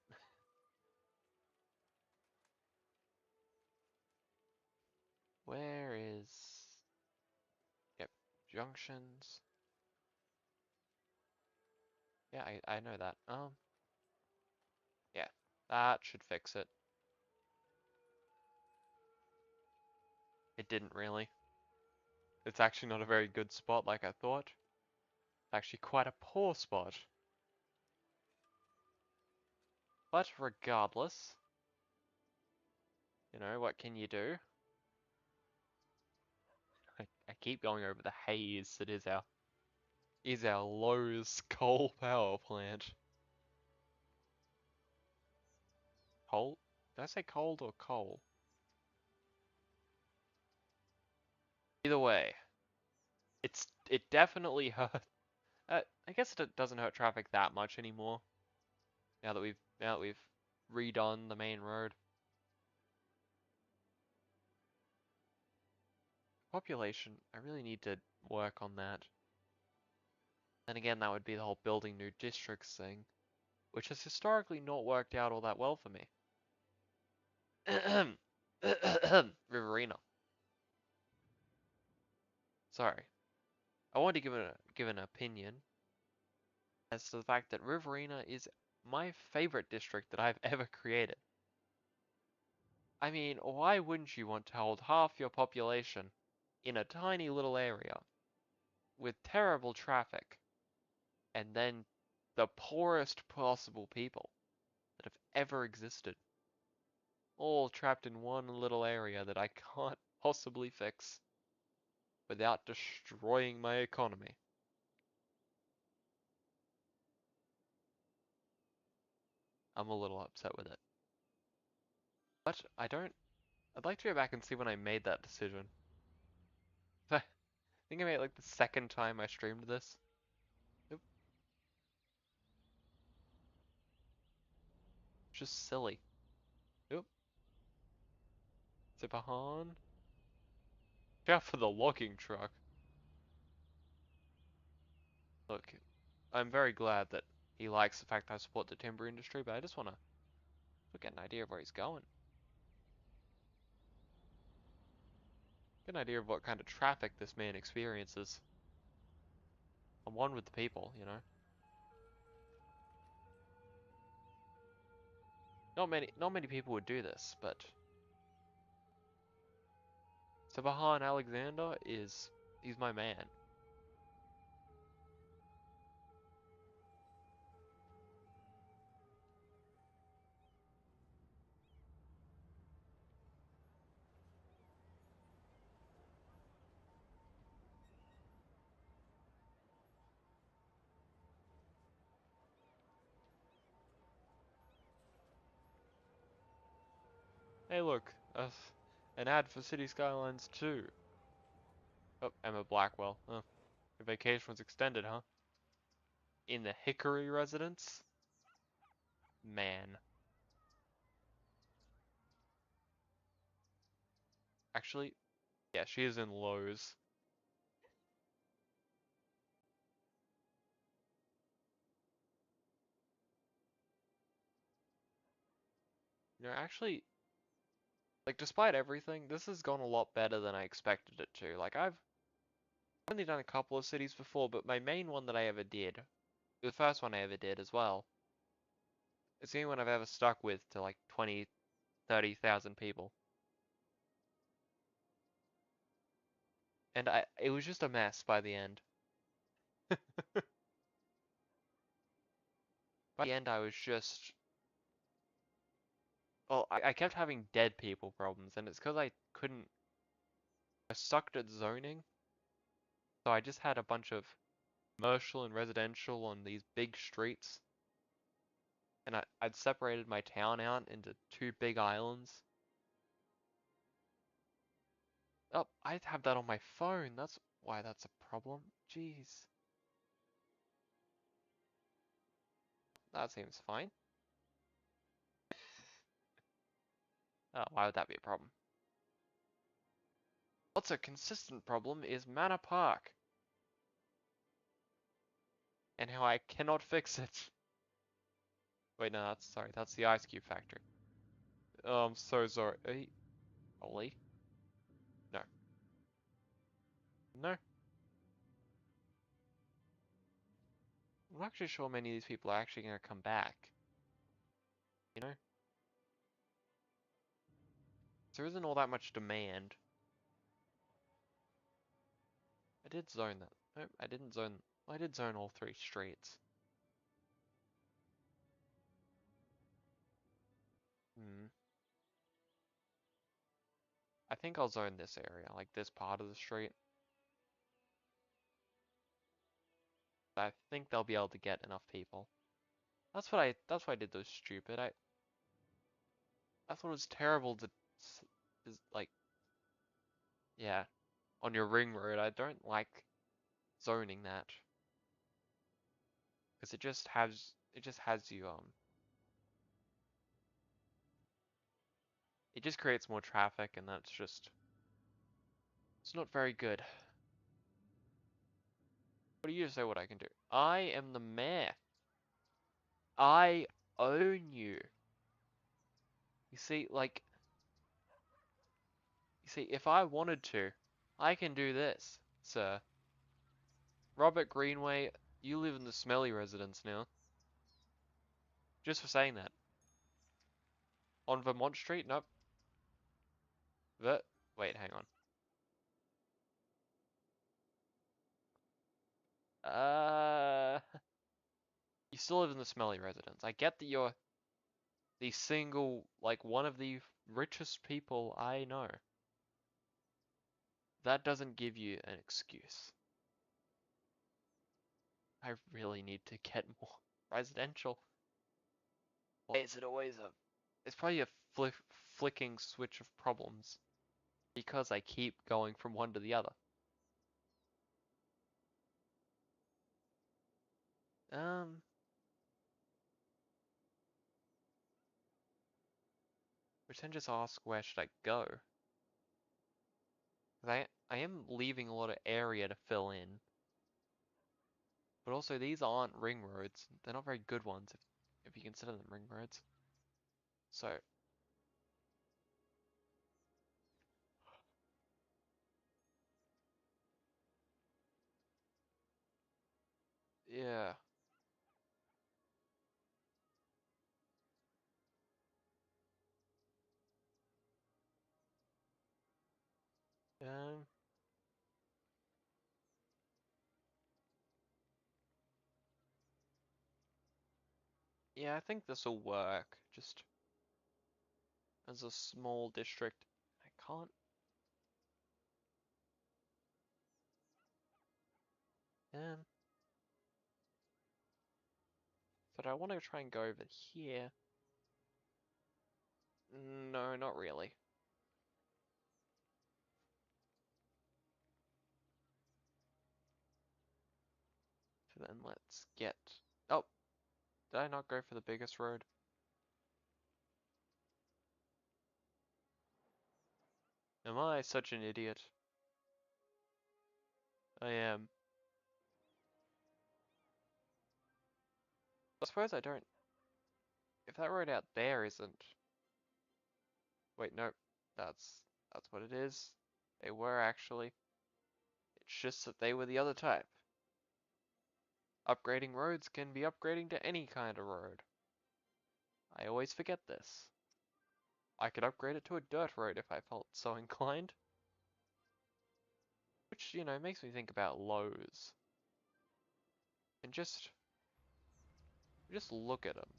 Where is... Yep, junctions. Yeah, I know that. Yeah, that should fix it. It didn't really. It's actually not a very good spot like I thought. It's actually quite a poor spot. But regardless, you know, what can you do? I keep going over the haze that is our Lowe's coal power plant. Coal? Did I say cold or coal? Either way, it definitely hurt. I guess it doesn't hurt traffic that much anymore. Now that we've redone the main road. Population, I really need to work on that. Then again, that would be the whole building new districts thing, which has historically not worked out all that well for me. Riverina. Sorry. I wanted to give an opinion. as to the fact that Riverina is my favorite district that I've ever created. I mean, why wouldn't you want to hold half your population in a tiny little area with terrible traffic and then the poorest possible people that have ever existed, all trapped in one little area that I can't possibly fix without destroying my economy? I'm a little upset with it. But I'd like to go back and see when I made that decision. I think I made it like the second time I streamed this. Oop, just silly. Oop, Zipahan. Watch out for the logging truck. Look, I'm very glad that he likes the fact I support the timber industry, but I just want to get an idea of where he's going. Get an idea of what kind of traffic this man experiences. I'm one with the people, you know. Not many people would do this, but Sabahan Alexander he's my man. Hey look, an ad for City Skylines 2. Oh, Emma Blackwell. Oh, your vacation was extended, huh? In the Hickory residence? Man. Actually, yeah, she is in Lowe's. You know, actually, like, despite everything, this has gone a lot better than I expected it to. Like, I've only done a couple of cities before, but my main one that I ever did, the first one I ever did as well, it's the only one I've ever stuck with to like 20, 30,000 people. And it was just a mess by the end. By the end, I was just, well, I kept having dead people problems, and it's because I sucked at zoning, so I just had a bunch of commercial and residential on these big streets, and I'd separated my town out into two big islands. Oh, I have that on my phone. That's why that's a problem. Jeez. That seems fine. Oh, why would that be a problem? What's a consistent problem is Manor Park. And how I cannot fix it. Wait, no, that's the Ice Cube factory. Oh, I'm so sorry. Ollie? No. No. I'm not actually sure many of these people are actually going to come back. You know? There isn't all that much demand. I did zone that. Nope, I didn't zone. Well, I did zone all three streets. Hmm. I think I'll zone this area, like this part of the street. I think they'll be able to get enough people. That's why I did those stupid. I thought it was terrible to, is like, yeah, on your ring road. I don't like zoning that. Because it just has you, it just creates more traffic, and that's just, it's not very good. What do you say what I can do? I am the mayor. I own you. You see, like, if I wanted to, I can do this, sir. Robert Greenway, You live in the smelly residence now. Just for saying that. On Vermont Street? Nope. Wait, hang on. You still live in the smelly residence. I get that you're the single, like, one of the richest people I know. That doesn't give you an excuse. I really need to get more residential. Why is it always a... It's probably a flicking switch of problems. Because I keep going from one to the other. Um... Which then just ask where should I go? I am leaving a lot of area to fill in. But also these aren't ring roads. They're not very good ones if you consider them ring roads. So, yeah. Um, yeah, I think this will work. Just as a small district. I can't. Um, but I want to try and go over here. No, not really. So then let's get. Oh, did I not go for the biggest road? Am I such an idiot? I am. I suppose I don't. If that road out there isn't. Wait, no. That's what it is. They were actually. It's just that they were the other type. Upgrading roads can be upgrading to any kind of road. I always forget this. I could upgrade it to a dirt road if I felt so inclined. Which, you know, makes me think about Lowe's. And just look at them.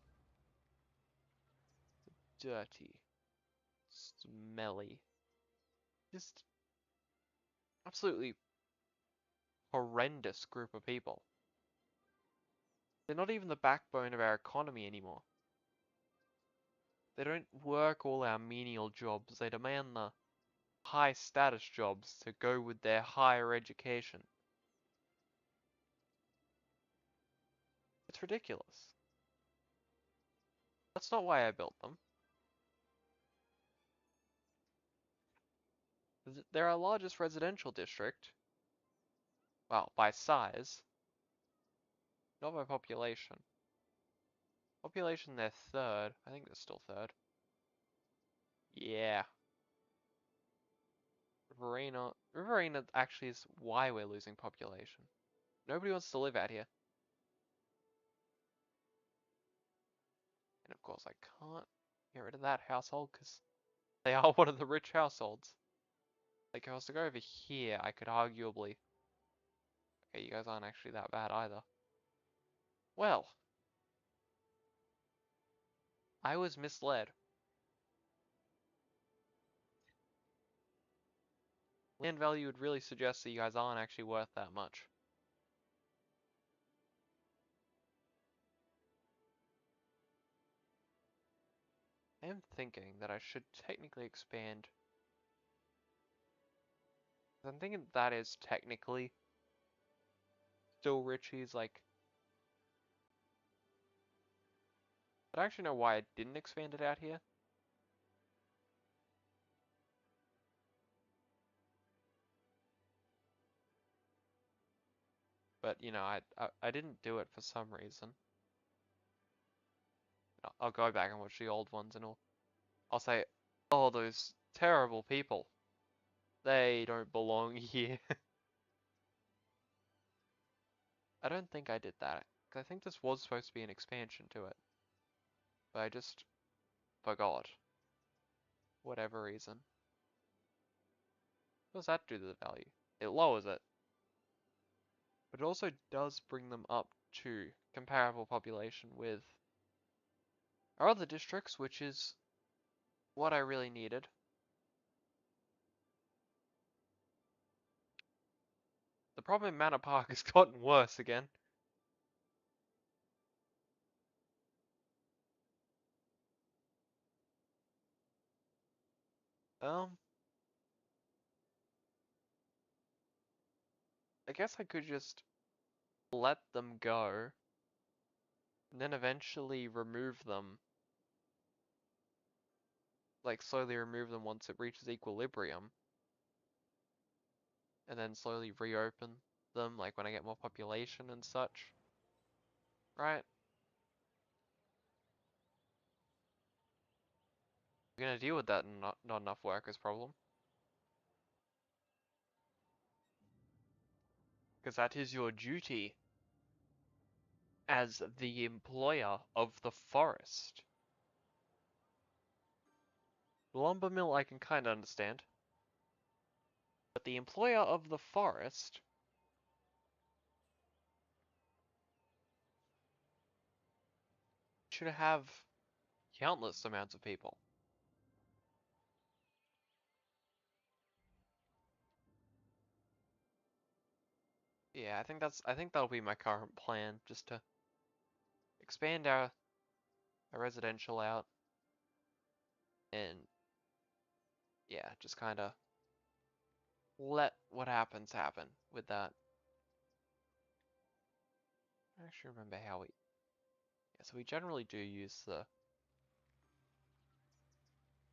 Dirty. Smelly. Just absolutely horrendous group of people. They're not even the backbone of our economy anymore. They don't work all our menial jobs. They demand the high status jobs to go with their higher education. It's ridiculous. That's not why I built them. They're our largest residential district. Well, by size, not by population. Population, they're third. I think they're still third. Yeah. Riverina actually is why we're losing population. Nobody wants to live out here. And of course I can't get rid of that household because they are one of the rich households. Like if I was to go over here, I could arguably... Okay, you guys aren't actually that bad either. Well, I was misled. Land value would really suggest that you guys aren't actually worth that much. I am thinking that I should technically expand. I'm thinking that is technically still Richie's, like... I don't actually know why I didn't expand it out here. But, you know, I didn't do it for some reason. I'll go back and watch the old ones and I'll say, oh, those terrible people. They don't belong here. I don't think I did that. 'Cause I think this was supposed to be an expansion to it. But I just forgot. Whatever reason. What does that do to the value? It lowers it. But it also does bring them up to comparable population with our other districts, which is what I really needed. The problem in Manor Park has gotten worse again. Um, I guess I could just let them go, and then eventually remove them, like slowly remove them once it reaches equilibrium, and then slowly reopen them, like when I get more population and such, right? We're gonna deal with that not enough workers problem, because that is your duty as the employer of the forest. The lumber mill I can kind of understand, but the employer of the forest should have countless amounts of people. Yeah, I think that'll be my current plan, just to expand our residential out and yeah, just kind of let what happens happen with that. I actually remember how yeah, so we generally do use the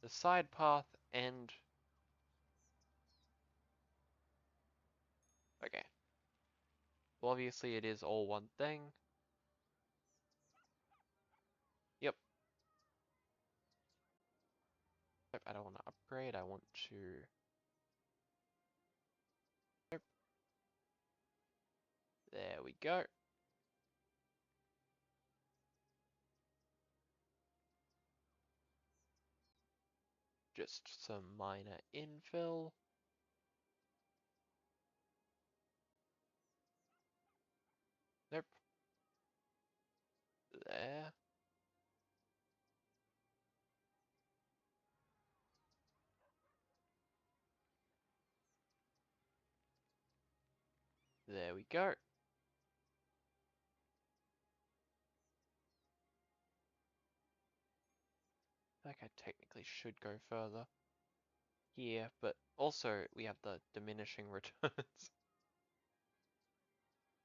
side path and okay. Well, obviously it is all one thing. Yep. I don't want to upgrade. I want to. Nope. There we go. Just some minor infill. Nope. There. There we go. Like I technically should go further here, but also we have the diminishing returns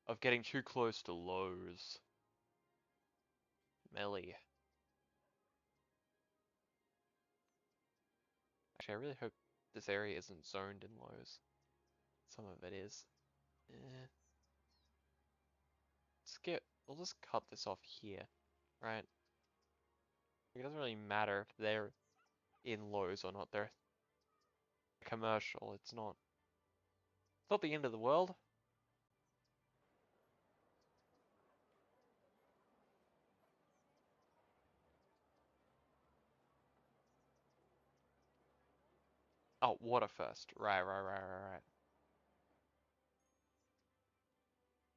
of getting too close to lows. Melly. Actually, I really hope this area isn't zoned in lows. Some of it is. Eh. We'll just cut this off here, right? It doesn't really matter if they're in lows or not. They're commercial. It's not the end of the world. Oh, water first. Right.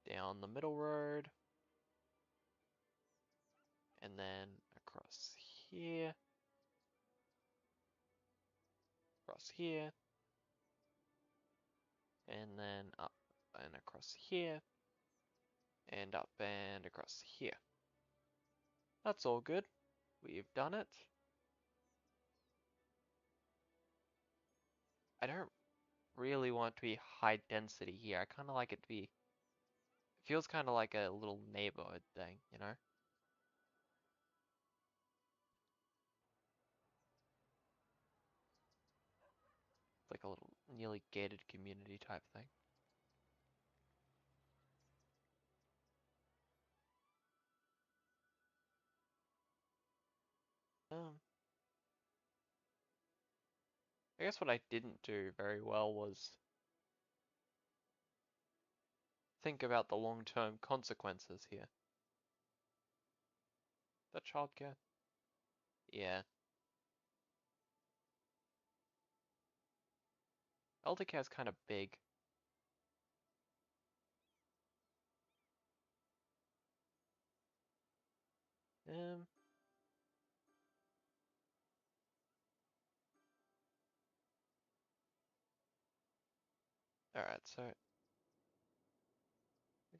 Down the middle road. And then across here. Across here. And then up and across here. And up and across here. That's all good. We've done it. I don't really want to be high density here. I kind of like it to be, it feels kind of like a little neighborhood thing, you know? It's like a little nearly gated community type thing. Um, I guess what I didn't do very well was think about the long-term consequences here. That childcare? Yeah. Elder care's kind of big. Um. Alright, so we're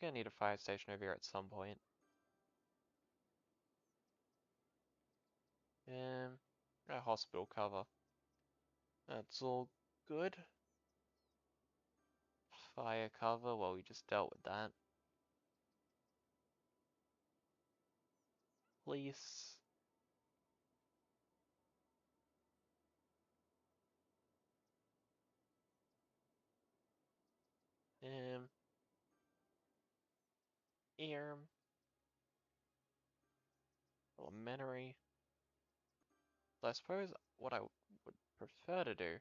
gonna need a fire station over here at some point. A hospital cover. That's all good. Fire cover, well, we just dealt with that. Police. Um. Earm. Elementary. So I suppose what I would prefer to do,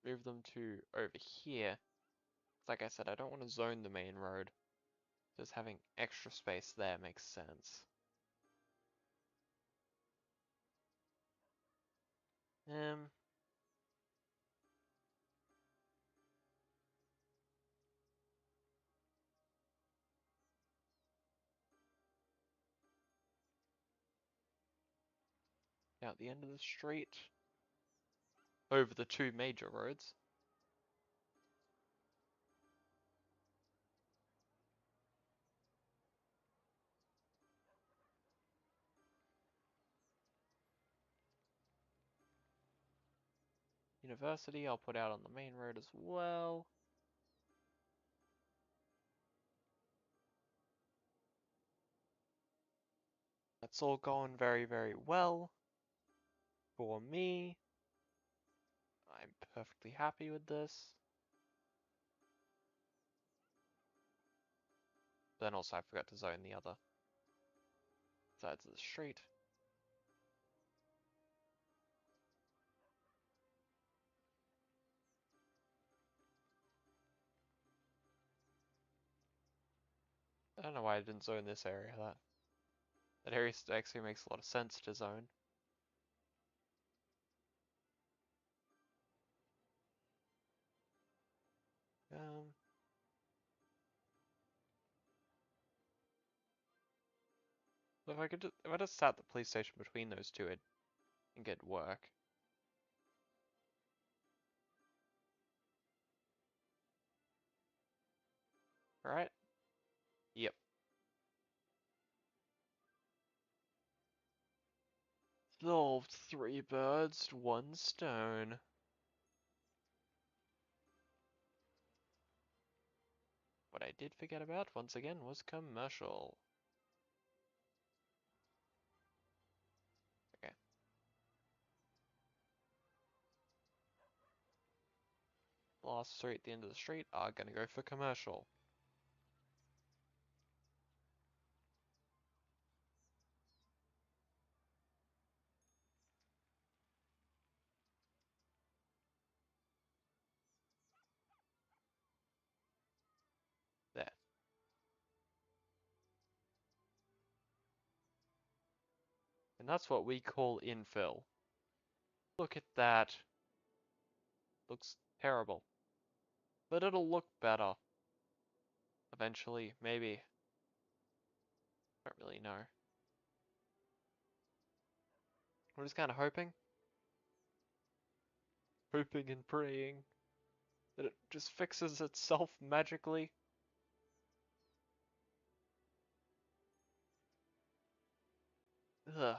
move them to over here. Like I said, I don't want to zone the main road. Just having extra space there makes sense. Um, Now at the end of the street, over the two major roads. University, I'll put out on the main road as well. That's all going very, very well for me. I'm perfectly happy with this. Then also I forgot to zone the other sides of the street. I don't know why I didn't zone this area. That area actually makes a lot of sense to zone. Um, so if I just sat the police station between those two, it'd get work. Alright? Yep. Solved 3 birds, 1 stone. What I did forget about, once again, was commercial. Okay. Last 3 at the end of the street are gonna go for commercial. There. And that's what we call infill. Look at that. Looks terrible. But it'll look better. Eventually, maybe. Don't really know. I'm just kind of hoping. Hoping and praying that it just fixes itself magically. Ugh.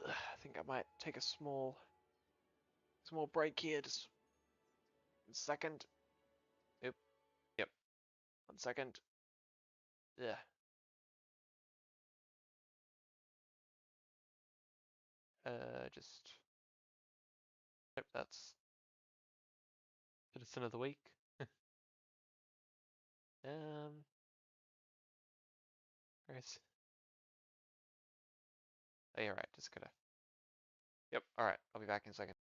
I think I might take a small break here. Just 1 second. Yep. Yep. 1 second. Yeah. Just. Yep. That's citizen of the week. Um. Where's? Oh, you're right. Just gotta Yep, alright, I'll be back in a second.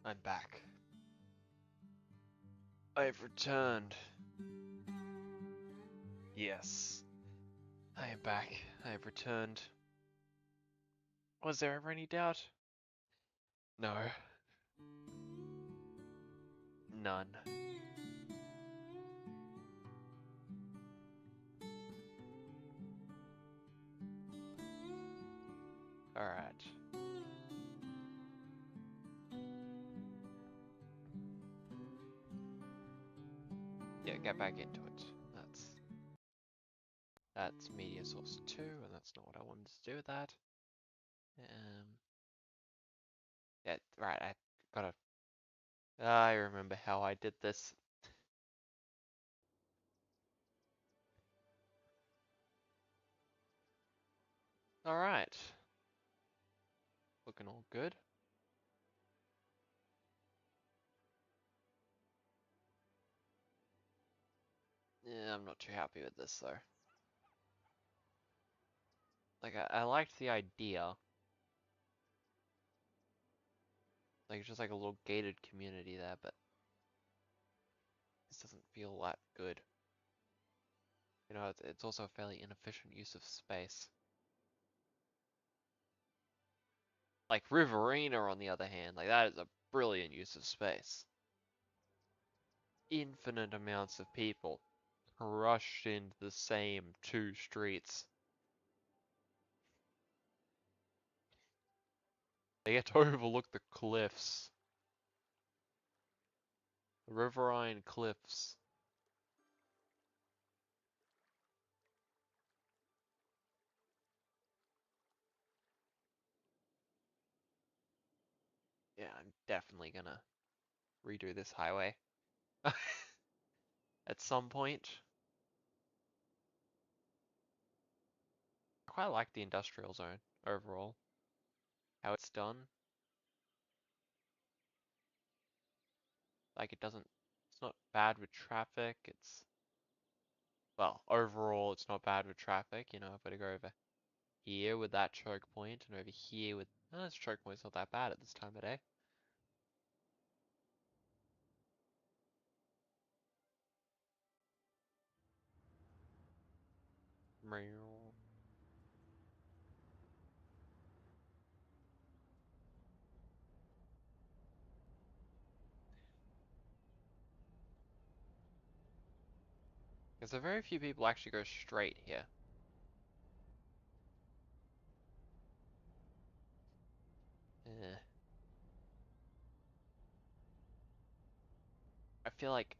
I'm back. I've returned. Yes, I am back. I have returned. Was there ever any doubt? No. None. Alright. Yeah, get back into it. That's media source 2, and that's not what I wanted to do with that. Yeah, right, I gotta... I remember how I did this. Alright. Looking all good. Yeah, I'm not too happy with this though. Like, I liked the idea. Like, it's just like a little gated community there, but this doesn't feel that good. You know, it's also a fairly inefficient use of space. Like Riverina, on the other hand, like that is a brilliant use of space. Infinite amounts of people rushed into the same two streets. They get to overlook the cliffs. The Riverine cliffs. Yeah, I'm definitely gonna redo this highway. At some point. I quite like the industrial zone overall. How it's done. Like it's not bad with traffic. Well, overall it's not bad with traffic. You know, I've got to go over here with that choke point and over here with, oh, this choke point's not that bad at this time of day. Because a very few people actually go straight here. Eh. I feel like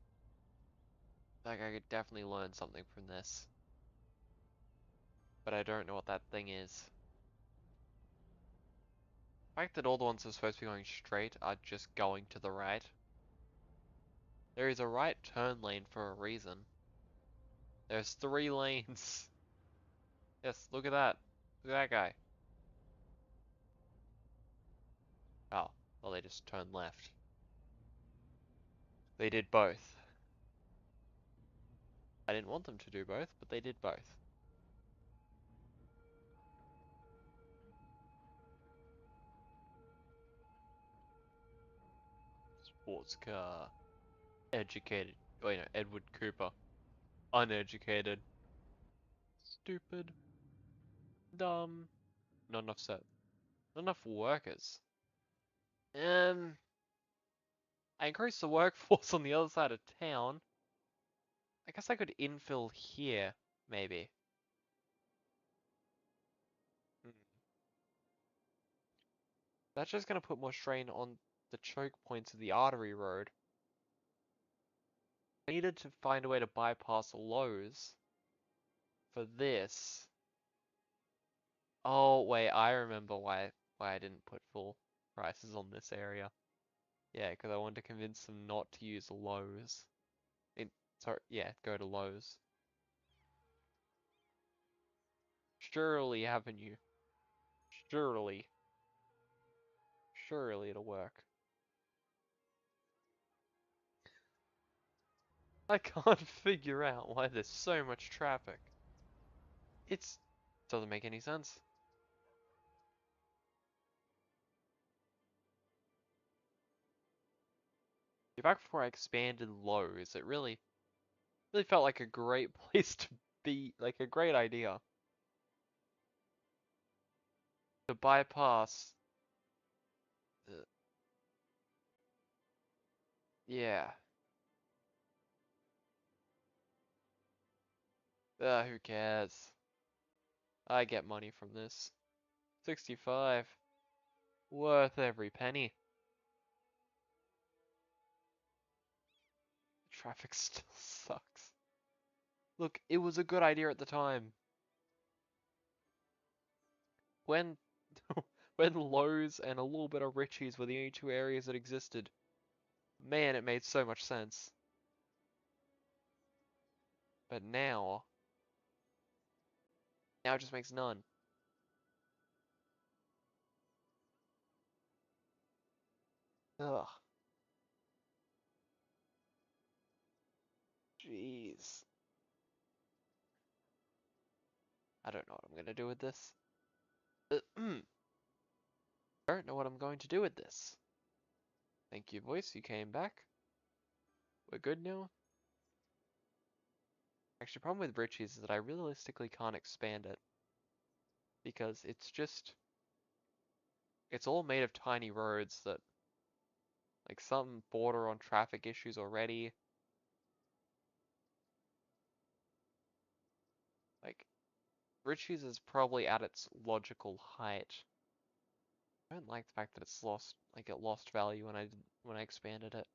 I could definitely learn something from this. But I don't know what that thing is. The fact that all the ones that are supposed to be going straight are just going to the right. There is a right turn lane for a reason. There's 3 lanes. Yes, look at that. Look at that guy. Oh, well they just turned left. They did both. I didn't want them to do both, but they did both. Sports car. Educated. Wait, no, Edward Cooper. Uneducated. Stupid. Dumb. Not enough set. Not enough workers. I increased the workforce on the other side of town. I guess I could infill here, maybe. Hmm. That's just gonna put more strain on the choke points of the artery road. I needed to find a way to bypass Lowe's for this. Oh, wait, I remember why I didn't put full prices on this area. Yeah, because I wanted to convince them not to use Lowe's. Sorry, yeah, go to Lowe's. Surely, haven't you? Surely. Surely it'll work. I can't figure out why there's so much traffic. It's... doesn't make any sense. Back before I expanded Lowe's, it really felt like a great place to be, like a great idea to bypass. Uh, yeah. Who cares? I get money from this. 65. Worth every penny. Traffic still sucks. Look, it was a good idea at the time. When when Lowe's and a little bit of Richie's were the only two areas that existed. Man, it made so much sense. But now it just makes none. Ugh. Jeez. I don't know what I'm gonna do with this. Don't know what I'm going to do with this. Thank you, voice. You came back. We're good now. Actually, problem with Richie's is that I realistically can't expand it. Because it's all made of tiny roads that, like, some border on traffic issues already. Like, Richie's is probably at its logical height. I don't like the fact that it's lost, like, it lost value when I expanded it.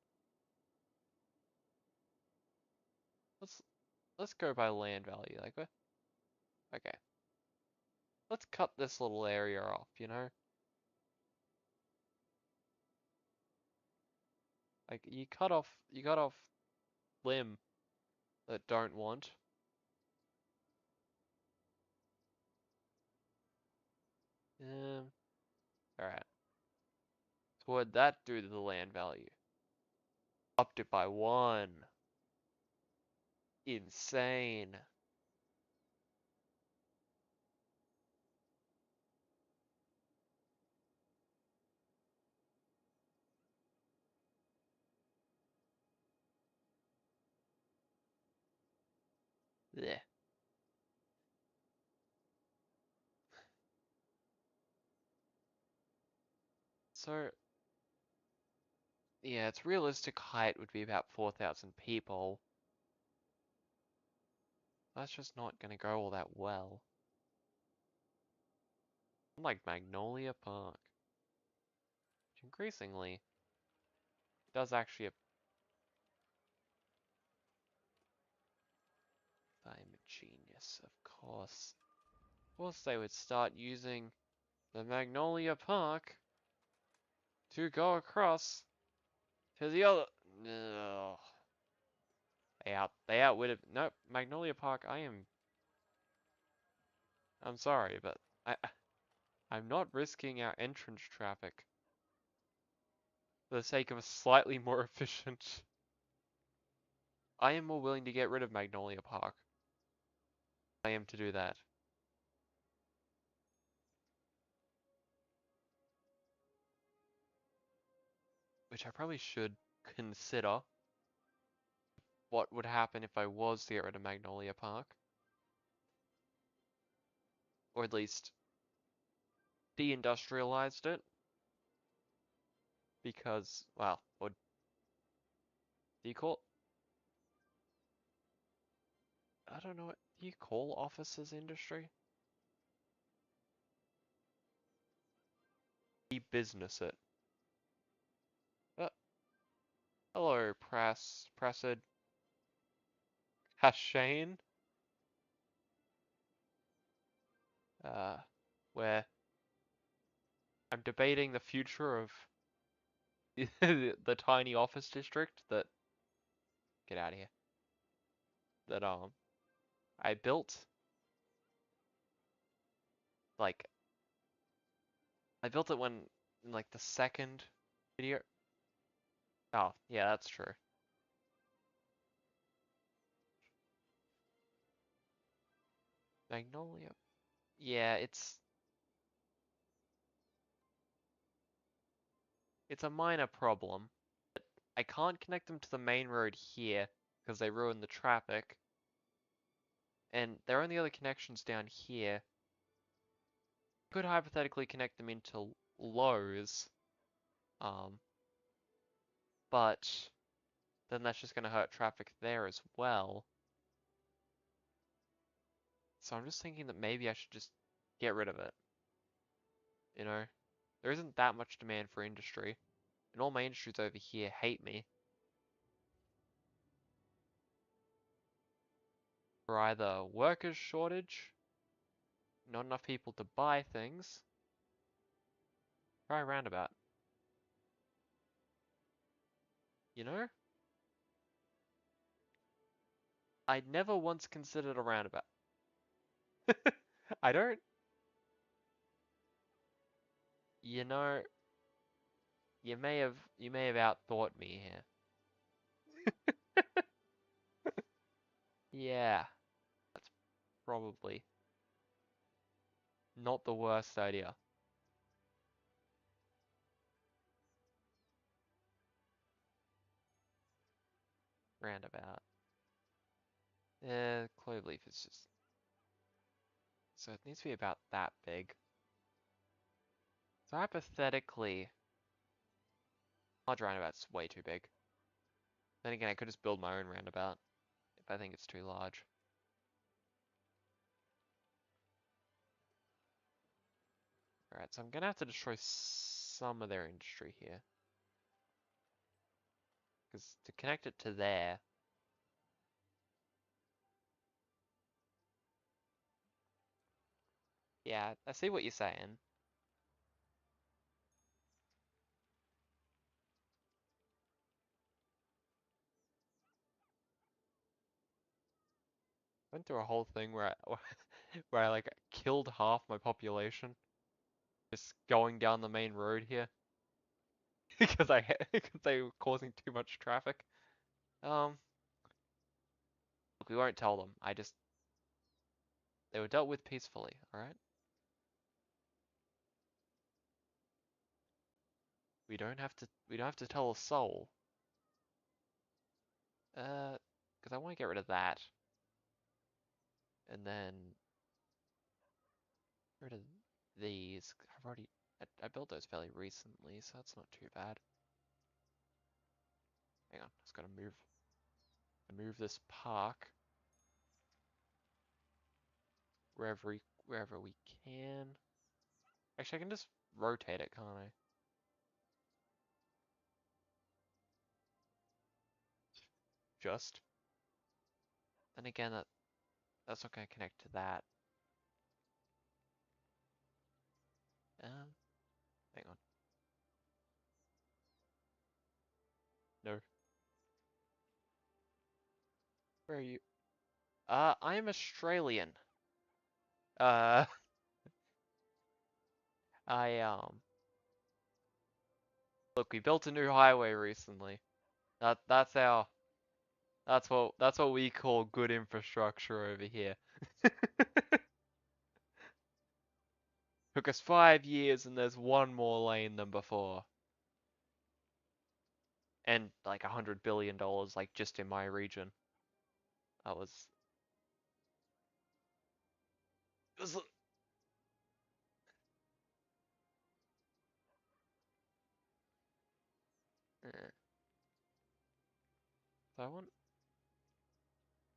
Let's let's go by land value, like, what? Okay. Let's cut this little area off, you know? Like, you cut off limb that don't want. Alright. So what'd that do to the land value? Upped it by 1. Insane. Yeah. So, yeah, its realistic height would be about 4,000 people. That's just not gonna go all that well. Like Magnolia Park. Which increasingly does actually I'm a genius, of course. Of course they would start using the Magnolia Park to go across to the other. Ugh. They outwitted. Nope, Magnolia Park. I'm sorry, but I'm not risking our entrance traffic for the sake of a slightly more efficient. I am more willing to get rid of Magnolia Park. I am to do that. Which I probably should consider what would happen if I was to get rid of Magnolia Park. Or at least deindustrialized it. Because, well, or do you call, I don't know, what do you call offices industry? Business it. Uh, Hello, Pressed Hashane. Uh, where I'm debating the future of the tiny office district that, get out of here, that, I built, like, I built it when, in, like, the second video. Oh, yeah, that's true. Magnolia. Yeah, it's a minor problem. I can't connect them to the main road here because they ruin the traffic. And their only other connections down here could hypothetically connect them into Lowe's, um, but then that's just going to hurt traffic there as well. So I'm just thinking that maybe I should just get rid of it. You know, there isn't that much demand for industry, and all my industries over here hate me for either workers shortage, not enough people to buy things. Try roundabout. You know? I never once considered a roundabout. I don't, you know, you may have outthought me here. Yeah, that's probably not the worst idea. Roundabout. Cloverleaf is just, so it needs to be about that big. So hypothetically, large roundabout's way too big. Then again, I could just build my own roundabout if I think it's too large. Alright, so I'm gonna have to destroy some of their industry here. Because to connect it to there, yeah, I see what you're saying. Went through a whole thing where I, where I like killed half my population just going down the main road here because because they were causing too much traffic. Um, look, we won't tell them. They were dealt with peacefully, all right? We don't have to tell a soul. Because I want to get rid of that, and then get rid of these. I built those fairly recently, so that's not too bad. Hang on, just gotta move this park wherever we can. Actually, I can just rotate it, can't I? Just. Then again, that's not gonna connect to that. Hang on. No. Where are you? I am Australian. Uh, I. Look, we built a new highway recently. That's what we call good infrastructure over here. Took us 5 years and there's one more lane than before. And like $100 billion, like just in my region. That was, it was, so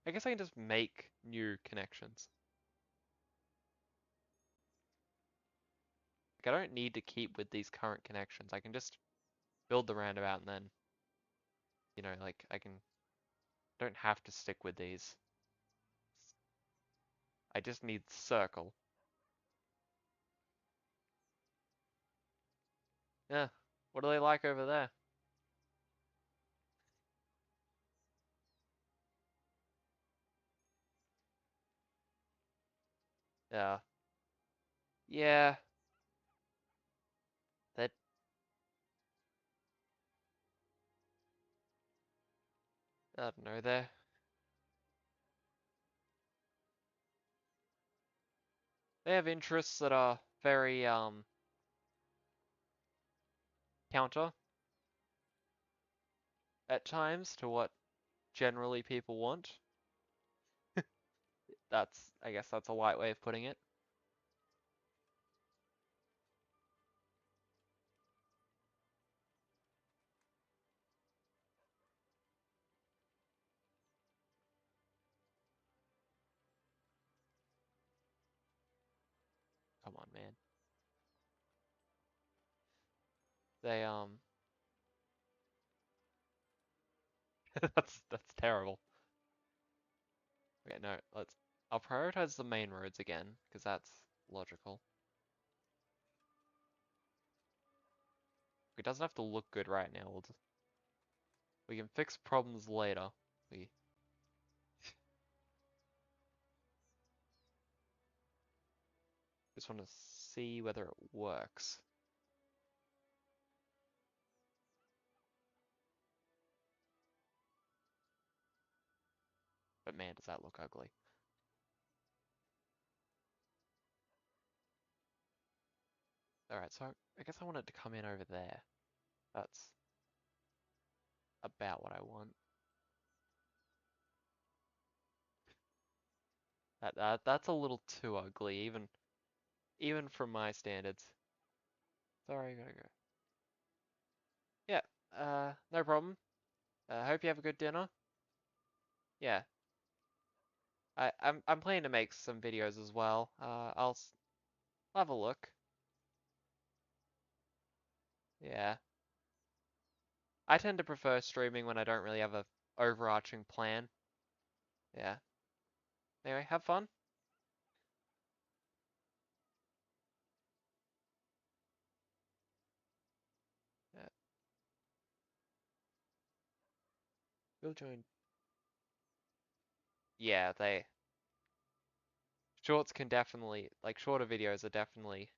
I guess I can just make new connections. Like I don't need to keep with these current connections. I can just build the roundabout and then, like don't have to stick with these. I just need circle. Yeah. What do they like over there? Yeah. Yeah. That I don't know. They have interests that are very counter. at times to what generally people want. I guess that's a light way of putting it. Come on, man. They that's terrible. Okay, no, I'll prioritize the main roads again, because that's logical. It doesn't have to look good right now. We can fix problems later. We just want to see whether it works. But man, does that look ugly. Alright, so I guess I want it to come in over there. That's about what I want. That's a little too ugly, even from my standards. Sorry, I gotta go. Yeah, no problem. Hope you have a good dinner. Yeah, I'm planning to make some videos as well. I'll have a look. Yeah, I tend to prefer streaming when I don't really have a overarching plan. Yeah. Anyway, have fun. Yeah, we'll join. Yeah, shorts can definitely, like shorter videos are definitely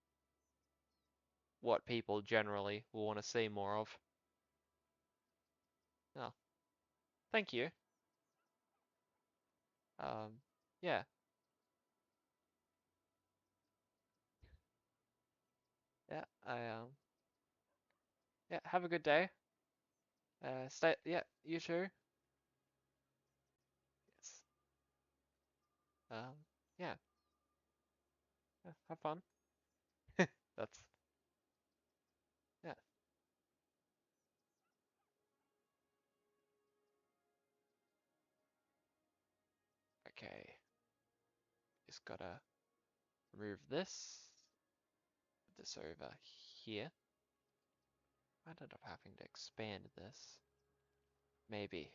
what people generally will want to see more of. Oh, thank you. Yeah, yeah, yeah, have a good day. Yeah, you too. Yes. Um, yeah, yeah, have fun. That's, yeah, okay. Just gotta remove this, put this over here. I ended up having to expand this. Maybe.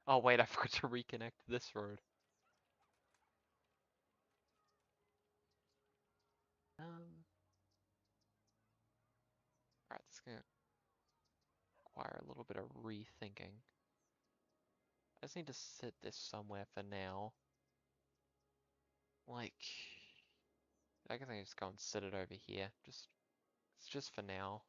Oh wait, I forgot to reconnect this road. Alright, this is gonna require a little bit of rethinking. I just need to sit this somewhere for now. Like, I guess I can just go and sit it over here. It's just for now.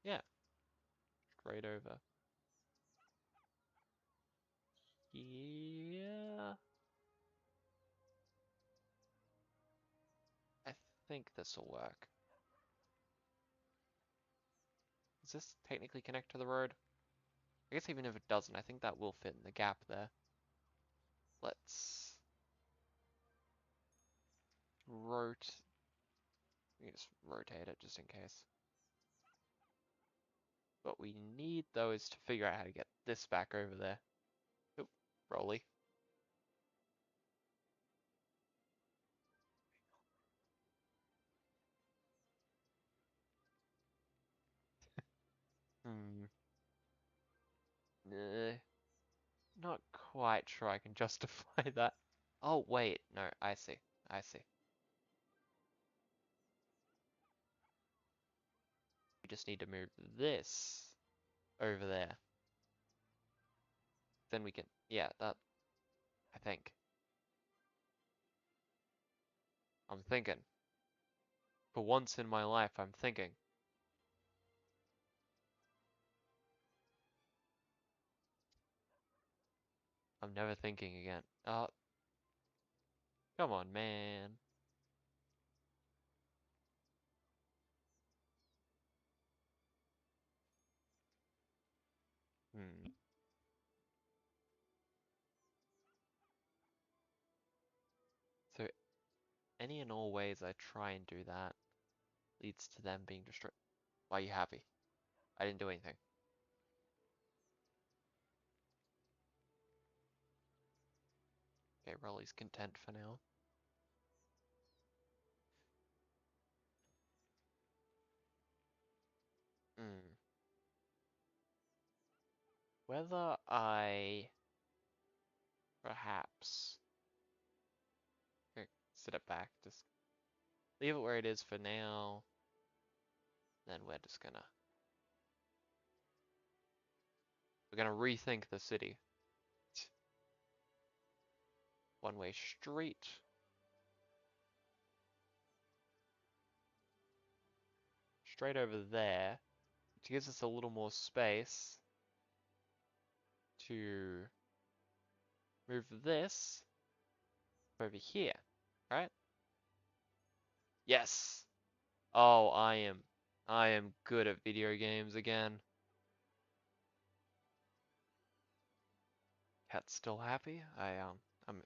Yeah, straight over here. I think this will work. Does this technically connect to the road? I guess even if it doesn't, I think that will fit in the gap there. Let's rot. We can just rotate it just in case. What we need though is to figure out how to get this back over there. Oop, rolly. Hmm. Not quite sure I can justify that. Oh wait, no, I see. I see. We just need to move this over there. Then we can, yeah, that, I think. I'm thinking. For once in my life, I'm thinking. I'm never thinking again. Oh, come on, man. Hmm. So, any and all ways I try and do that leads to them being destroyed. Why are you happy? I didn't do anything. Okay, Rolly's content for now. Hmm. Whether I perhaps here, sit it back, just leave it where it is for now. Then we're gonna rethink the city. One-way street. Straight over there, which gives us a little more space to move this over here, right? Yes. Oh, I am good at video games again. Cat's still happy.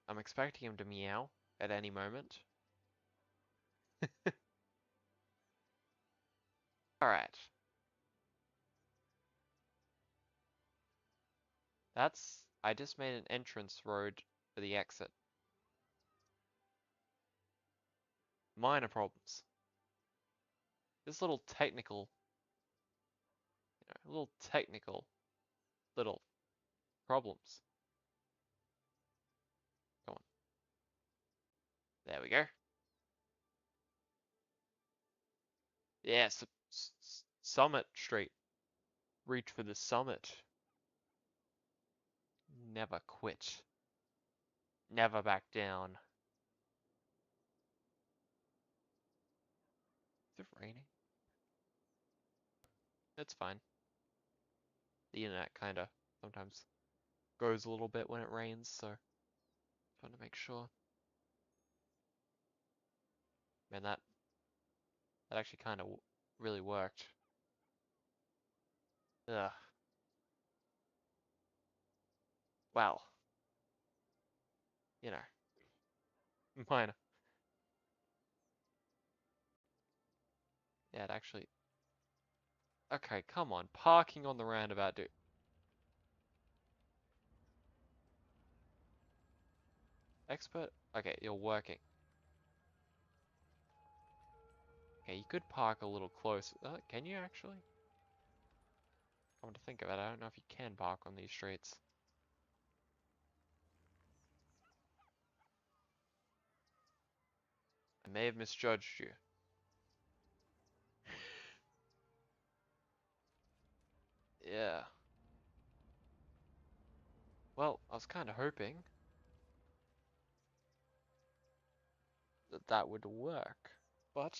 I'm expecting him to meow at any moment. All right. I just made an entrance road for the exit. Minor problems. This little technical little problems. Come on. There we go. Yes, Summit Street. Reach for the summit. Never quit. Never back down. Is it raining? It's fine. The internet kinda sometimes goes a little bit when it rains, so just want to make sure. Man, that actually kind of really worked. Ugh. Well, you know, minor. Yeah, it actually. Okay, come on. Parking on the roundabout, dude. Expert? Okay, you're working. Okay, you could park a little closer. Can you actually? Come to think of it, I don't know if you can park on these streets. I may have misjudged you. Yeah. Well, I was kind of hoping that that would work, but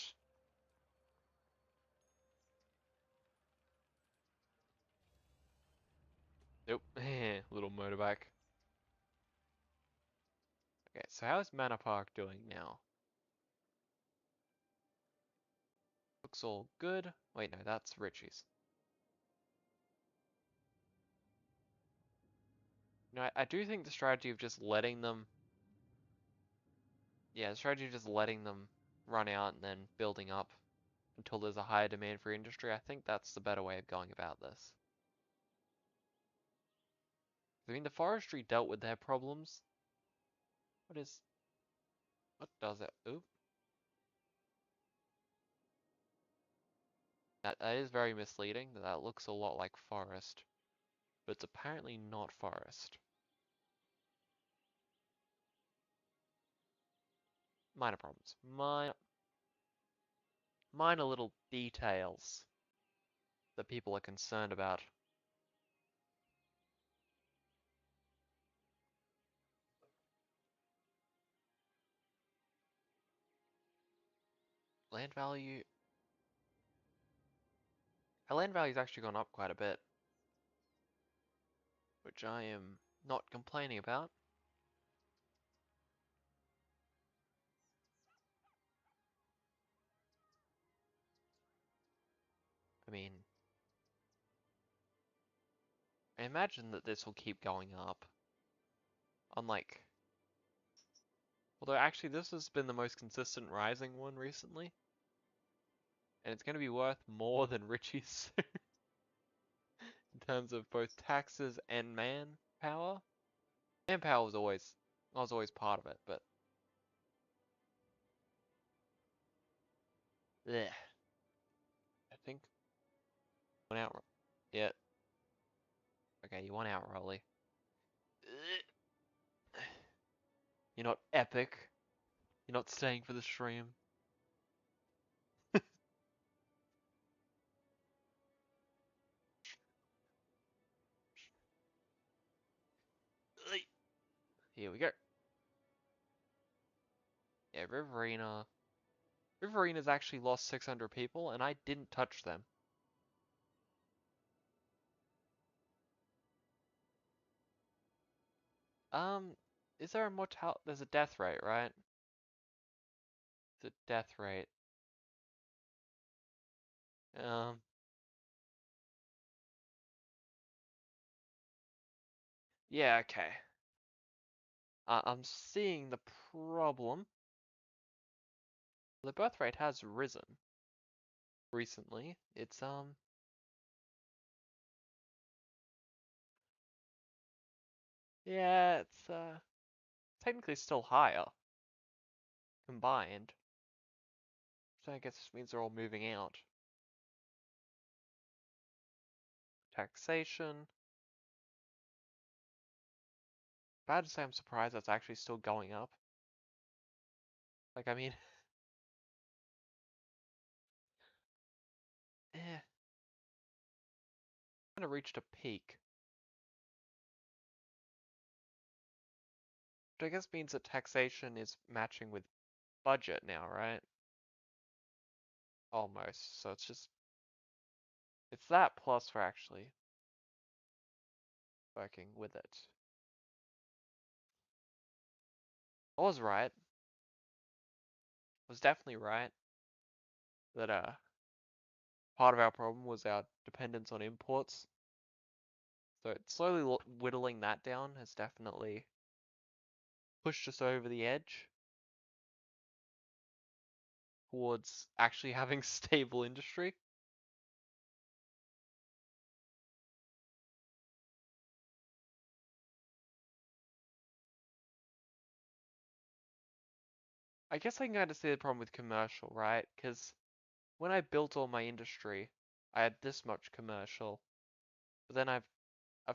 nope. Little motorbike. Okay, so how's Manor Park doing now? Looks all good. Wait, no, that's Richie's. No, I do think the strategy of just letting them, yeah, the strategy of just letting them run out and then building up until there's a higher demand for industry, I think that's the better way of going about this. I mean, the forestry dealt with their problems. What is, what does it? Oop. That is very misleading. That looks a lot like forest, but it's apparently not forest. Minor problems. Minor little details that people are concerned about. Land value. Our land value's actually gone up quite a bit, which I am not complaining about. I mean, I imagine that this will keep going up. Unlike, although actually this has been the most consistent rising one recently. And it's going to be worth more than Richie's in terms of both taxes and manpower. Manpower was always, I was always part of it, but yeah, I think 1 hour. Yeah, okay, you 1 hour early. You're not epic. You're not staying for the stream. Here we go. Yeah, Riverina. Riverina's actually lost 600 people, and I didn't touch them. Is there a mortality? There's a death rate, right? The death rate. Um, yeah, okay. I'm seeing the problem. The birth rate has risen recently. It's yeah, it's technically still higher combined. So I guess this means they're all moving out. Taxation. Bad to say I'm surprised that's actually still going up. Like, I mean, eh, kind of reached a peak. Which I guess means that taxation is matching with budget now, right? Almost. So it's that plus we're actually working with it. I was right. I was definitely right that part of our problem was our dependence on imports. So slowly whittling that down has definitely pushed us over the edge towards actually having stable industry. I guess I can kind of see the problem with commercial, right? Because when I built all my industry, I had this much commercial, but then I've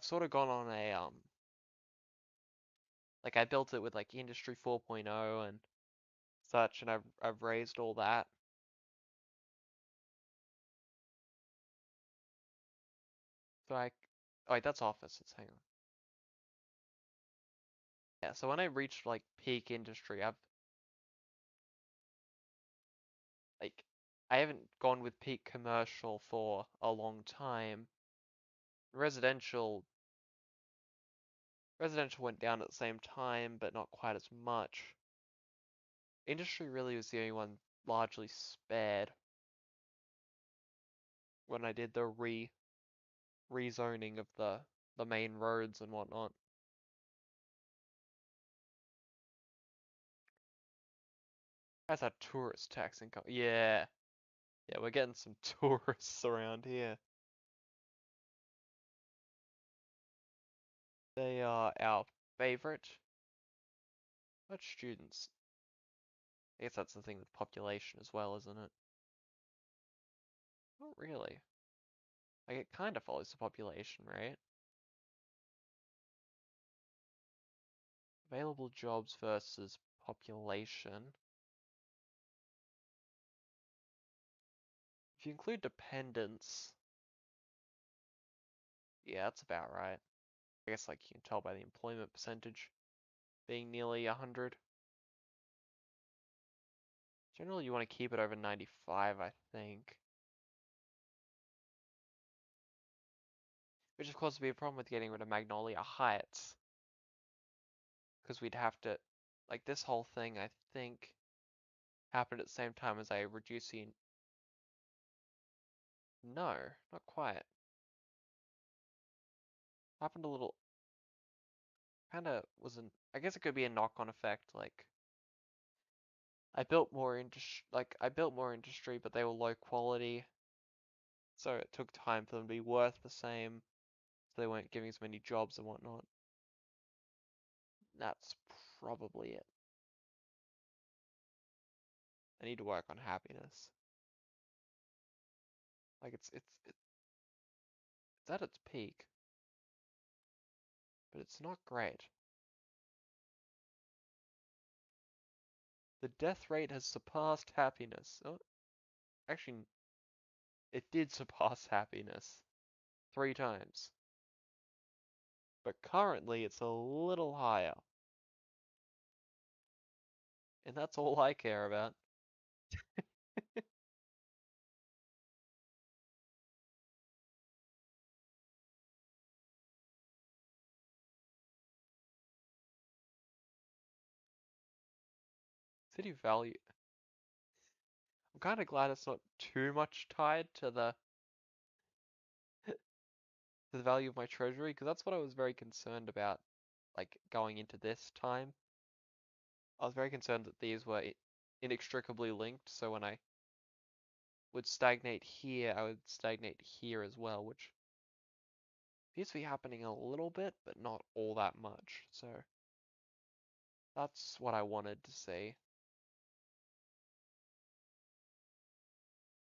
sort of gone on a like I built it with like Industry 4.0 and such, and I've raised all that. So oh wait, that's offices. Hang on. Yeah, so when I reached like peak industry, like I haven't gone with peak commercial for a long time. Residential residential went down at the same time, but not quite as much. Industry really was the only one largely spared when I did the rezoning of the main roads and whatnot. That's a tourist tax income. Yeah. Yeah, we're getting some tourists around here. They are our favorite. Much students. I guess that's the thing with population as well, isn't it? Not really. Like it kind of follows the population, right? Available jobs versus population. If you include dependents, yeah, that's about right. I guess like you can tell by the employment percentage being nearly 100. Generally, you want to keep it over 95, I think. Which of course would be a problem with getting rid of Magnolia Heights. because we'd have to, like, this whole thing, I think, happened at the same time as I reducing. No, not quite. Happened a little, kind of was an, I guess it could be a knock-on effect, like, I built more industry, but they were low quality, so it took time for them to be worth the same, so they weren't giving as many jobs and whatnot. That's probably it. I need to work on happiness. Like it's at its peak, but it's not great. The death rate has surpassed happiness. Oh, actually, it did surpass happiness 3 times. But currently it's a little higher. And that's all I care about. City value. I'm kind of glad it's not too much tied to the value of my treasury, because that's what I was very concerned about, like going into this time. I was very concerned that these were inextricably linked, so when I would stagnate here, I would stagnate here as well, which appears to be happening a little bit, but not all that much. So that's what I wanted to see.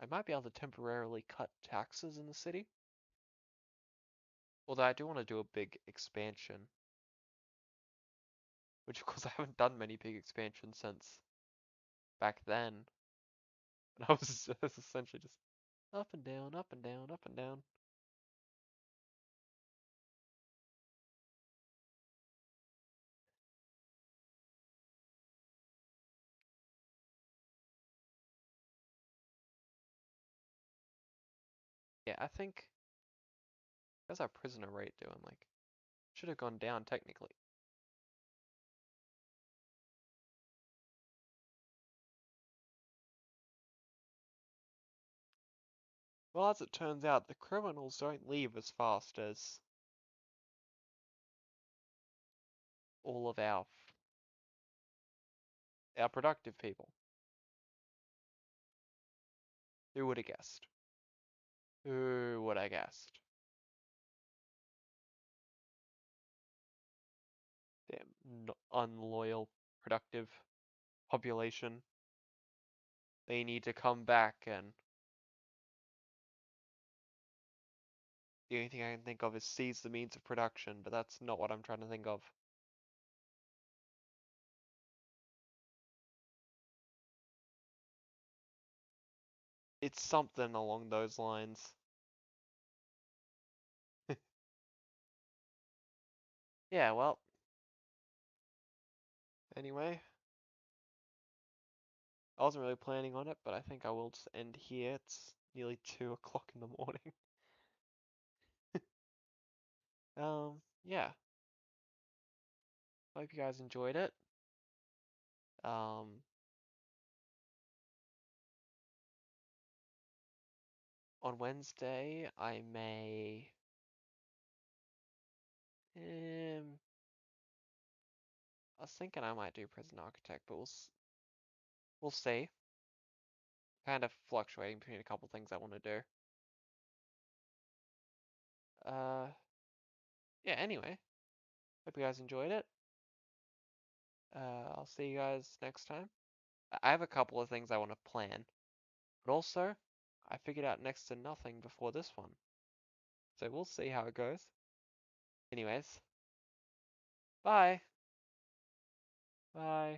I might be able to temporarily cut taxes in the city. Although I do want to do a big expansion. Which of course I haven't done many big expansions since back then. And I was essentially just up and down, up and down, up and down. Yeah, I think, how's our prisoner rate doing? Like, should have gone down technically. Well, as it turns out, the criminals don't leave as fast as all of our productive people. Who would have guessed? Who would have guessed? Damn, unloyal, productive population. They need to come back, and the only thing I can think of is seize the means of production, but that's not what I'm trying to think of. It's something along those lines. Yeah, well, anyway, I wasn't really planning on it, but I think I will just end here. It's nearly 2 o'clock in the morning. Yeah. Hope you guys enjoyed it. Um, on Wednesday, I may, I was thinking I might do Prison Architect, but we'll see. Kind of fluctuating between a couple things I want to do. Uh, yeah, anyway, hope you guys enjoyed it. I'll see you guys next time. I have a couple of things I want to plan, but also, I figured out next to nothing before this one. So we'll see how it goes. Anyways, bye. Bye.